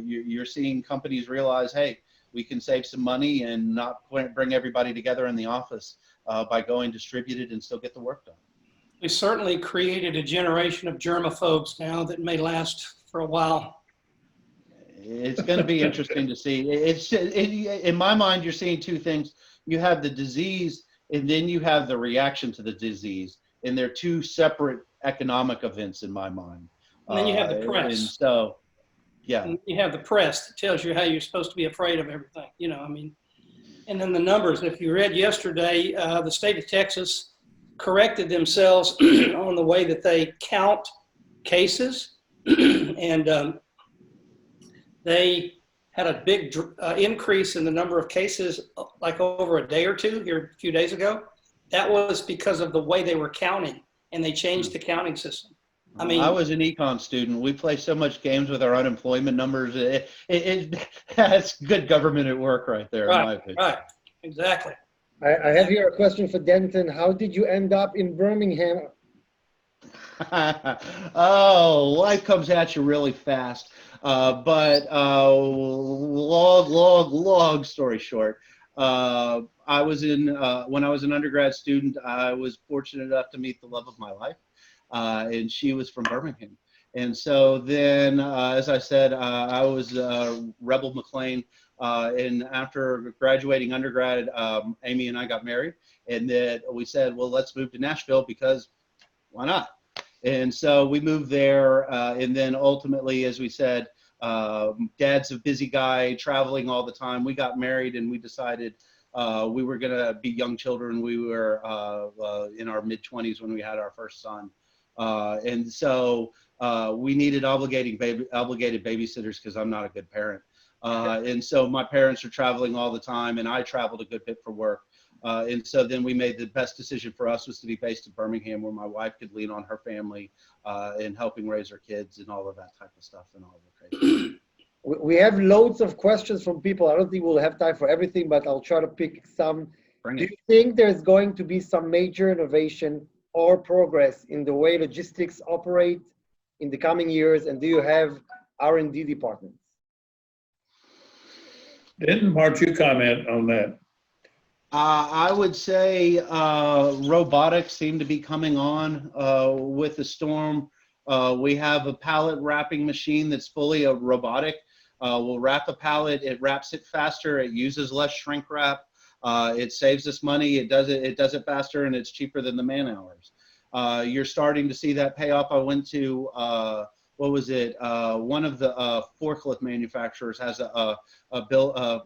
You're seeing companies realize, hey, we can save some money and not bring everybody together in the office by going distributed and still get the work done. We certainly created a generation of germaphobes now that may last for a while. It's going to be interesting to see. In my mind, you're seeing 2 things. You have the disease, and then you have the reaction to the disease. And they're 2 separate economic events in my mind. And then you have the And press. so, yeah. And you have the press that tells you how you're supposed to be afraid of everything. You know, I mean, and then the numbers. If you read yesterday, the state of Texas corrected themselves on the way that they count cases, and they had a big increase in the number of cases like over a day or two here a few days ago. That was because of the way they were counting, and they changed the counting system. I mean, I was an econ student. We play so much games with our unemployment numbers. That's good government at work right there, in my opinion. Right, exactly. I have here a question for Denton. How did you end up in Birmingham? Oh, life comes at you really fast. But long story short, I was when I was an undergrad student, I was fortunate enough to meet the love of my life, and she was from Birmingham. And so then, as I said, I was Rebel McLane. And after graduating undergrad, Amy and I got married, and then we said, well, let's move to Nashville because why not? And so we moved there, and then ultimately, as we said, Dad's a busy guy, traveling all the time. We got married, and we decided we were going to be young children. We were in our mid-20s when we had our first son. And so we needed obligated babysitters because I'm not a good parent. And so my parents are traveling all the time, and I traveled a good bit for work. And so then we made the best decision for us was to be based in Birmingham, where my wife could lean on her family in helping raise her kids and all of that type of stuff and all of the crazy. We have loads of questions from people. I don't think we'll have time for everything, but I'll try to pick some. Do you think there's going to be some major innovation or progress in the way logistics operate in the coming years? And do you have R&D departments? Denton, why don't you comment on that? I would say robotics seem to be coming on with the storm. We have a pallet wrapping machine that's fully robotic. We'll wrap a pallet, it wraps it faster, it uses less shrink wrap, it saves us money, it does it faster, and it's cheaper than the man hours. You're starting to see that pay off. I went to what was it? One of the forklift manufacturers has a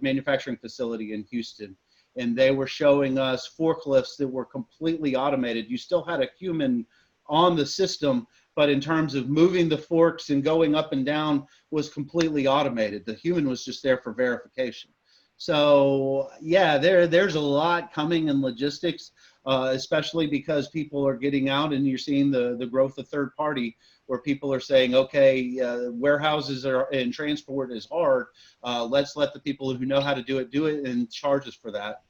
manufacturing facility in Houston, and they were showing us forklifts that were completely automated. You still had a human on the system, but in terms of moving the forks and going up and down was completely automated. The human was just there for verification. So yeah, there's a lot coming in logistics, especially because people are getting out and you're seeing the growth of third party, where people are saying, okay, warehouses and transport is hard. Let's let the people who know how to do it and charge us for that.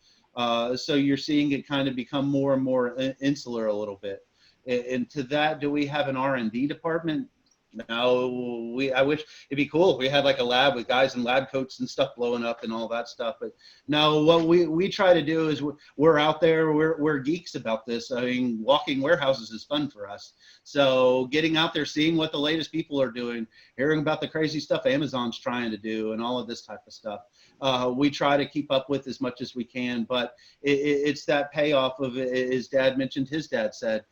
So you're seeing it kind of become more and more insular a little bit. And to that, do we have an R&D department? No, I wish it'd be cool if we had like a lab with guys in lab coats and stuff blowing up and all that stuff. But no, what we try to do is we're out there, we're geeks about this. I mean, walking warehouses is fun for us. So getting out there, seeing what the latest people are doing, hearing about the crazy stuff Amazon's trying to do and all of this type of stuff. We try to keep up with as much as we can, but it's that payoff of, as Dad mentioned, his dad said,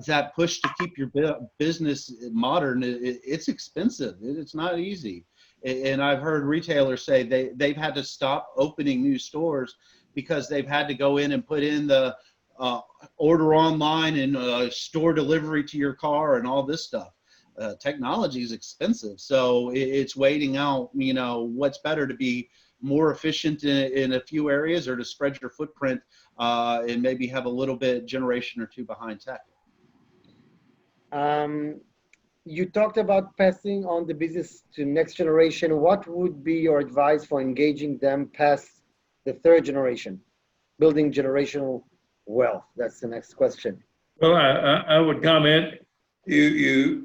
that push to keep your business modern, it's expensive. It's not easy. And I've heard retailers say they've had to stop opening new stores because they've had to go in and put in the order online and store delivery to your car and all this stuff. Technology is expensive. So it's waiting out, you know, what's better to be more efficient in a few areas or to spread your footprint and maybe have a little bit generation or two behind tech. You talked about passing on the business to next generation. What would be your advice for engaging them past the third generation, building generational wealth? That's the next question. Well, I would comment, the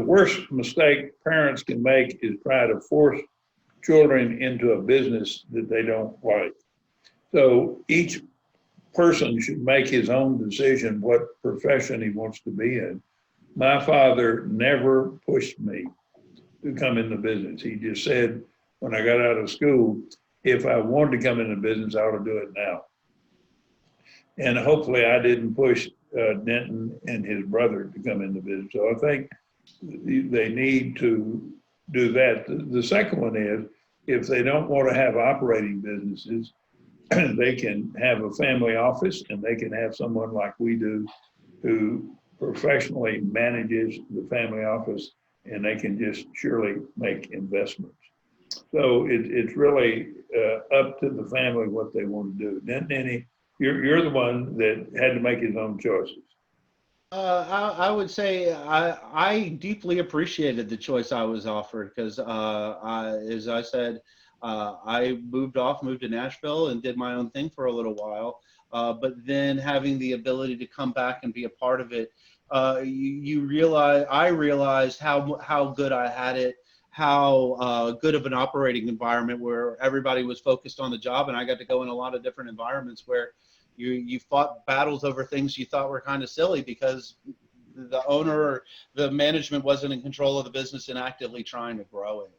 worst mistake parents can make is try to force children into a business that they don't like. So each person should make his own decision what profession he wants to be in. My father never pushed me to come in the business. He just said, when I got out of school, if I wanted to come in the business, I ought to do it now. And hopefully I didn't push Denton and his brother to come in the business. So I think they need to do that. The second one is, if they don't want to have operating businesses, they can have a family office, and they can have someone like we do who professionally manages the family office, and they can just surely make investments. So it's really up to the family what they want to do. Then Denny, you're the one that had to make his own choices. I would say I deeply appreciated the choice I was offered because, as I said, I moved to Nashville and did my own thing for a little while. But then having the ability to come back and be a part of it, I realized how good I had it, how good of an operating environment where everybody was focused on the job, and I got to go in a lot of different environments where you fought battles over things you thought were kind of silly because the owner or the management wasn't in control of the business and actively trying to grow it.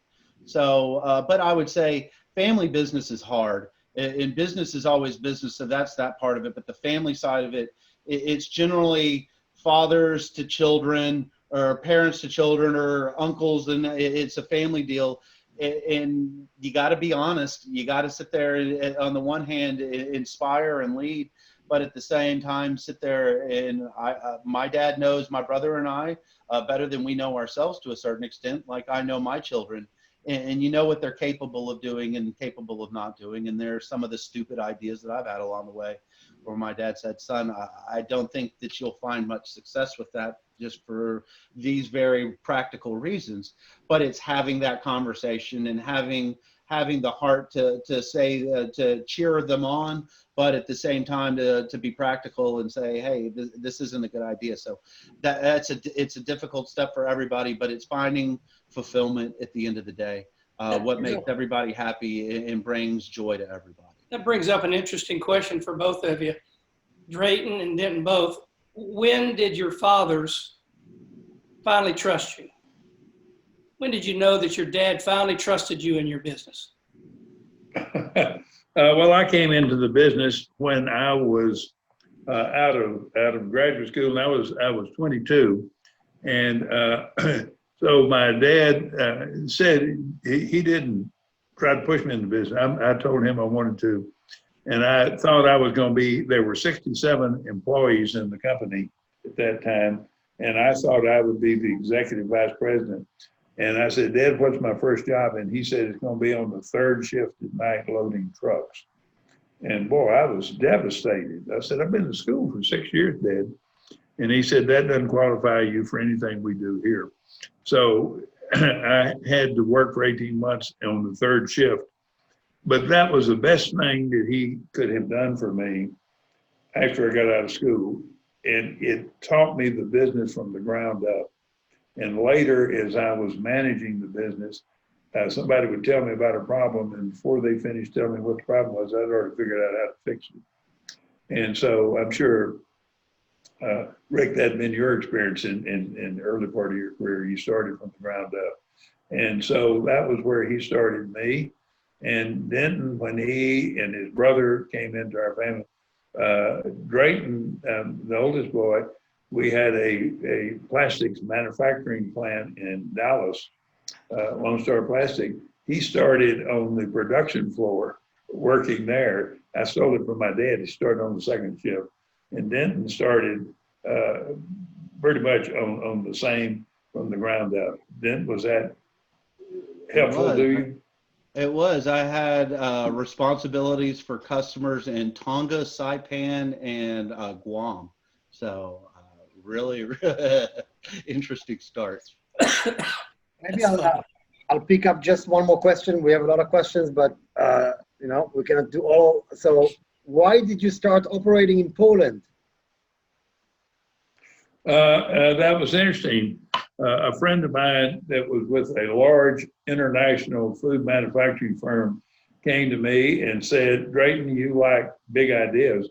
So, but I would say family business is hard. And business is always business, so that's that part of it. But the family side of it, it's generally fathers to children or parents to children or uncles, and it's a family deal. And you got to be honest. You got to sit there and, on the one hand, inspire and lead, but at the same time, sit there and my dad knows my brother and I better than we know ourselves to a certain extent. Like I know my children, and you know what they're capable of doing and capable of not doing. And there are some of the stupid ideas that I've had along the way, where my dad said, "Son, I don't think that you'll find much success with that, just for these very practical reasons." But it's having that conversation and having the heart to say, to cheer them on, but at the same time to be practical and say, "Hey, this isn't a good idea." So it's a difficult step for everybody, but it's finding fulfillment at the end of the day. What makes everybody happy and brings joy to everybody. That brings up an interesting question for both of you, Drayton and Denton both. When did your fathers finally trust you? When did you know that your dad finally trusted you in your business? Well, I came into the business when I was out of graduate school, and I was 22, and so my dad said he didn't try to push me in the business. I told him I wanted to, and I thought I was going to be. There were 67 employees in the company at that time, and I thought I would be the executive vice president. And I said, "Dad, what's my first job?" And he said, "It's going to be on the third shift at night loading trucks." And boy, I was devastated. I said, "I've been to school for 6 years, Dad." And he said, "That doesn't qualify you for anything we do here." So I had to work for 18 months on the third shift. But that was the best thing that he could have done for me after I got out of school. And it taught me the business from the ground up. And later, as I was managing the business, somebody would tell me about a problem, and before they finished telling me what the problem was, I'd already figured out how to fix it. And so I'm sure, Rick, that'd been your experience in the early part of your career. You started from the ground up. And so that was where he started me. And then when he and his brother came into our family, Drayton, the oldest boy, we had a plastics manufacturing plant in Dallas, Lone Star Plastic. He started on the production floor working there. I stole it from my dad. He started on the second shift. And Denton started pretty much on the same from the ground up. Denton, was that helpful to you? It was. I had responsibilities for customers in Tonga, Saipan, and Guam. So really interesting start. Maybe I'll pick up just one more question. We have a lot of questions, but we cannot do all. So why did you start operating in Poland? That was interesting. A friend of mine that was with a large international food manufacturing firm came to me and said, "Drayton, you like big ideas."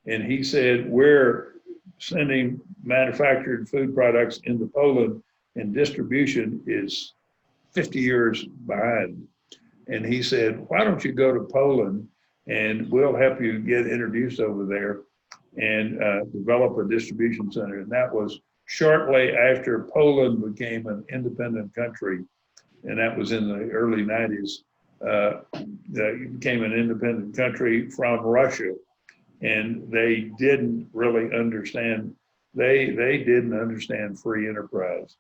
And he said, "We're sending manufactured food products into Poland, and distribution is 50 years behind." And he said, "Why don't you go to Poland and we'll help you get introduced over there and develop a distribution center." And that was shortly after Poland became an independent country, and that was in the early 90s, it became an independent country from Russia. And they didn't really understand, they didn't understand free enterprise.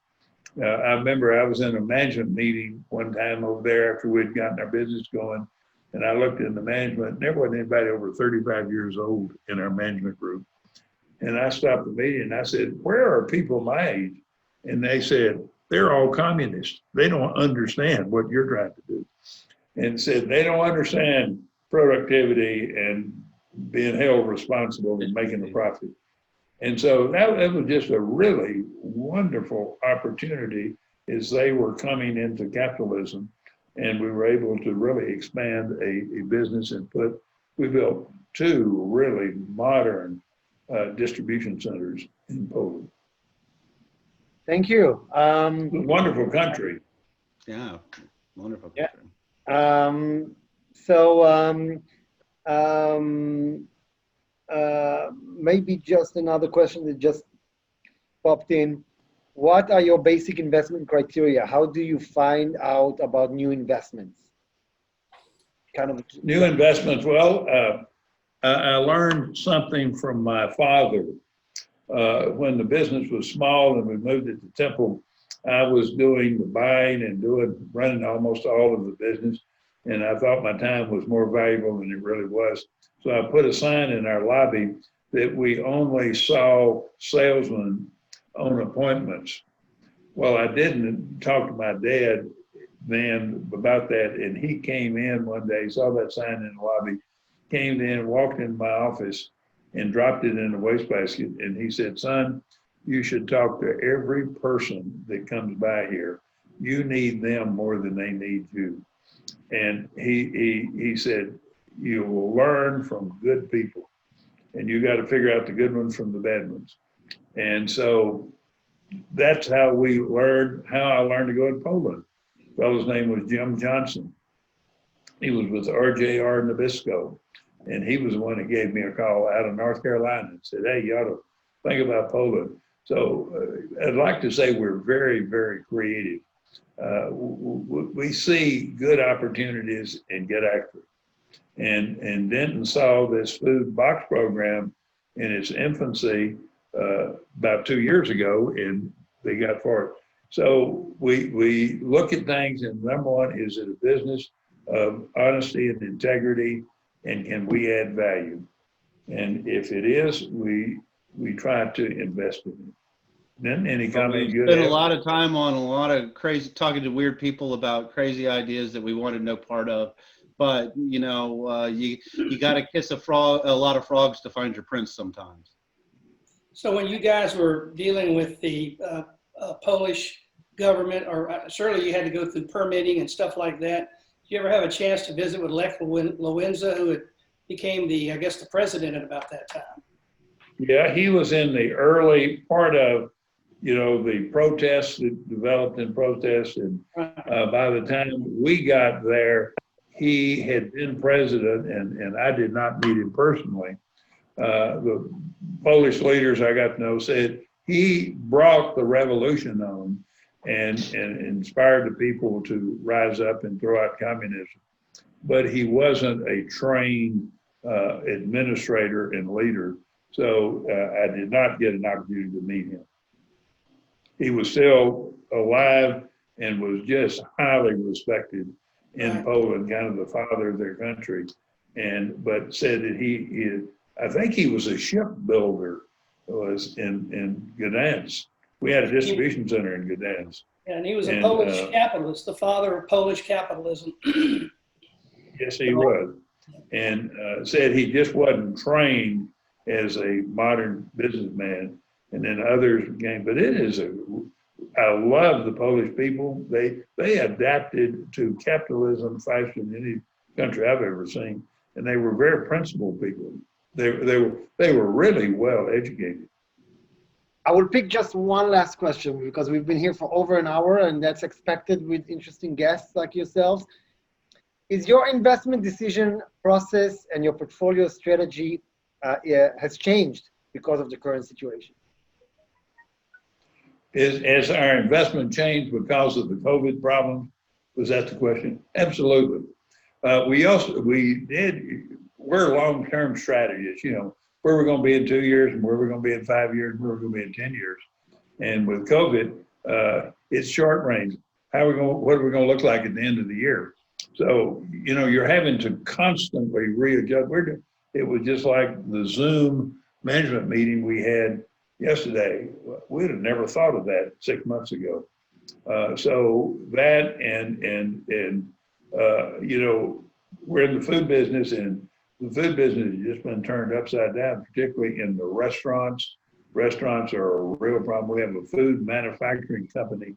I remember I was in a management meeting one time over there after we'd gotten our business going, and I looked in the management, and there wasn't anybody over 35 years old in our management group. And I stopped the meeting and I said, where are people my age? And they said, they're all communists. They don't understand what you're trying to do. And said, they don't understand productivity and being held responsible and making a profit. And so that was just a really wonderful opportunity as they were coming into capitalism. And we were able to really expand a business and we built 2 really modern distribution centers in Poland. Thank you. Wonderful country. Yeah, wonderful Yeah. country. Maybe just another question that just popped in. What are your basic investment criteria? How do you find out about new investments? New investments. Well, I learned something from my father. When the business was small and we moved it to Temple, I was doing the buying and running almost all of the business. And I thought my time was more valuable than it really was. So I put a sign in our lobby that we only saw salesmen on appointments. Well, I didn't talk to my dad then about that. And he came in one day, saw that sign in the lobby, came in, walked into my office and dropped it in the wastebasket. And he said, son, you should talk to every person that comes by here. You need them more than they need you. And he said, you will learn from good people and you got to figure out the good ones from the bad ones. And so that's how I learned to go in Poland. The fellow's name was Jim Johnson. He was with RJR Nabisco. And he was the one that gave me a call out of North Carolina and said, hey, you ought to think about Poland. So I'd like to say we're very, very creative. We see good opportunities and get after it. And Denton saw this food box program in its infancy about 2 years ago, and they got for it. So we look at things, and number one, is it a business of honesty and integrity, and can we add value? And if it is, we try to invest in it. Then any comment you spent a lot of time on a lot of talking to weird people about crazy ideas that we wanted no part of. But you know, you got to kiss a lot of frogs to find your prince sometimes. So when you guys were dealing with the Polish government, or surely you had to go through permitting and stuff like that, did you ever have a chance to visit with Lech Wałęsa, who became the president at about that time? Yeah, he was in the early part of, the protests that developed in protests. And by the time we got there, he had been president, and I did not meet him personally. The Polish leaders I got to know said he brought the revolution on and inspired the people to rise up and throw out communism. But he wasn't a trained administrator and leader. So I did not get an opportunity to meet him. He was still alive and was just highly respected in Poland, kind of the father of their country. But said that I think he was a shipbuilder, was in Gdansk. We had a distribution center in Gdansk. And he was a Polish capitalist, the father of Polish capitalism. Yes, he was. And said he just wasn't trained as a modern businessman. And then others came, but I love the Polish people. They adapted to capitalism faster than any country I've ever seen. And they were very principled people. They were really well educated. I will pick just one last question because we've been here for over an hour, and that's expected with interesting guests like yourselves. Is your investment decision process and your portfolio strategy has changed because of the current situation? Has our investment changed because of the COVID problem? Was that the question? Absolutely. We're long-term strategists, you know, where we're going to be in 2 years and where we're going to be in 5 years, and where we're going to be in 10 years. And with COVID, it's short range. What are we going to look like at the end of the year? So, you know, you're having to constantly readjust. It was just like the Zoom management meeting we had yesterday. We'd have never thought of that 6 months ago. So that and you know, we're in the food business, and the food business has just been turned upside down, particularly in the restaurants. Restaurants are a real problem. We have a food manufacturing company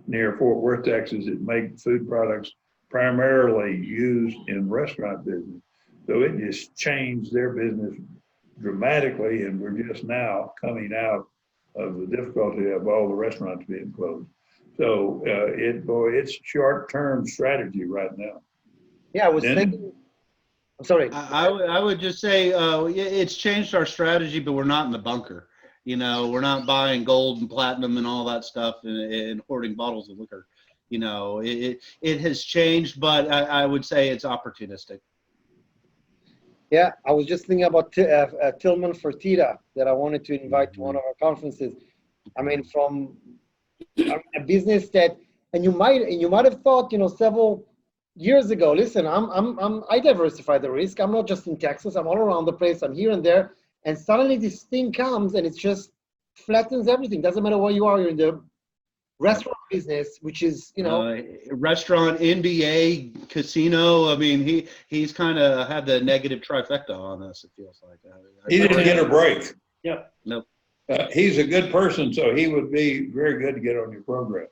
near Fort Worth, Texas, that make food products primarily used in restaurant business. So it just changed their business dramatically, and we're just now coming out of the difficulty of all the restaurants being closed. So it's short-term strategy right now. Yeah, I was Denny? thinking. I'm sorry. I would just say it's changed our strategy, but we're not in the bunker. You know, we're not buying gold and platinum and all that stuff and hoarding bottles of liquor. You know, it has changed, but I would say it's opportunistic. Yeah, I was just thinking about Tillman Fertitta that I wanted to invite to one of our conferences. I mean, from a business that, and you might have thought, you know, several years ago, listen, I diversify the risk. I'm not just in Texas. I'm all around the place. I'm here and there. And suddenly this thing comes and it just flattens everything. Doesn't matter where you are. You're in the restaurant business, which is, you know. Restaurant, NBA, casino. I mean, he's kind of had the negative trifecta on us, it feels like. He didn't get a break. Yeah. Nope. He's a good person, so he would be very good to get on your program.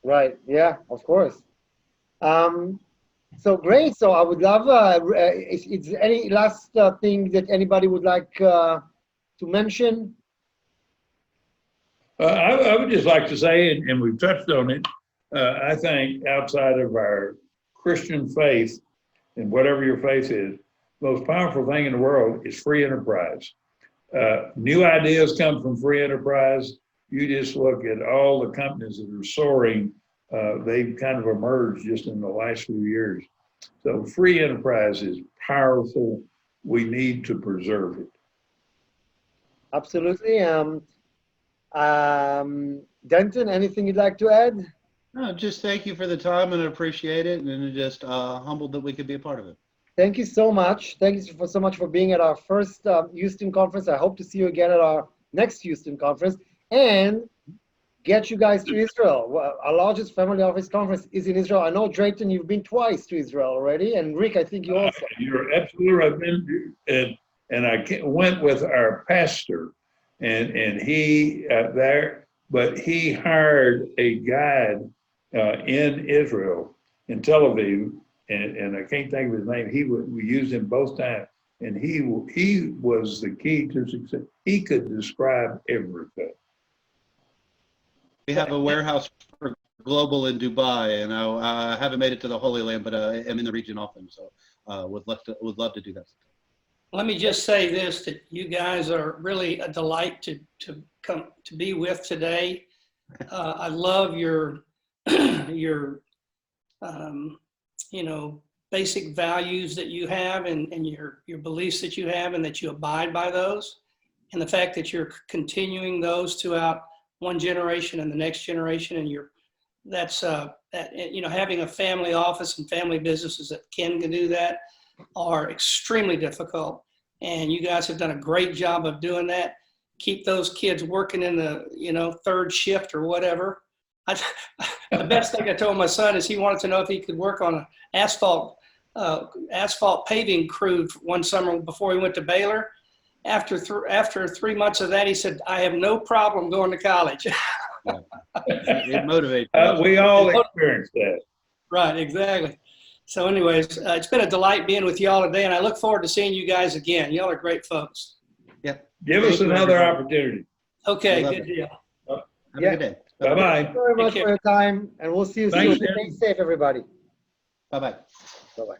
Right. Yeah, of course. So great. So I would love, is any last thing that anybody would like to mention? I would just like to say, and we've touched on it, I think outside of our Christian faith, and whatever your faith is, the most powerful thing in the world is free enterprise. New ideas come from free enterprise. You just look at all the companies that are soaring. They've kind of emerged just in the last few years. So free enterprise is powerful. We need to preserve it. Absolutely. Denton, anything you'd like to add? No, just thank you for the time and I appreciate it, and just humbled that we could be a part of it. Thank you so much. Thank you so much for being at our first Houston conference. I hope to see you again at our next Houston conference and get you guys to Israel. Well, our largest family office conference is in Israel. I know, Drayton, you've been twice to Israel already, and Rick, I think you also. You're absolutely right. And I went with our pastor, and he there, but he hired a guide in Israel, in Tel Aviv, and I can't think of his name. We used him both times, and he was the key to success. He could describe everything. We have a warehouse for global in Dubai, and I haven't made it to the Holy Land, but I'm in the region often, so would love to do that. Let me just say this, that you guys are really a delight to come to be with today. I love your you know, basic values that you have and your beliefs that you have, and that you abide by those, and the fact that you're continuing those throughout one generation and the next generation, and that's you know, having a family office and family businesses that can do that are extremely difficult, and you guys have done a great job of doing that. Keep those kids working in the, you know, third shift or whatever. The best thing I told my son is he wanted to know if he could work on an asphalt paving crew one summer before he went to Baylor. After 3 months of that, he said, "I have no problem going to college." It motivates. We all experience that. Right, exactly. So anyways, it's been a delight being with y'all today, and I look forward to seeing you guys again. Y'all are great folks. Yep. Give us another opportunity. Okay, good deal. Have a good day. Bye-bye. Thank you very much for your time, and we'll see you soon. Stay safe, everybody. Bye-bye. Bye-bye.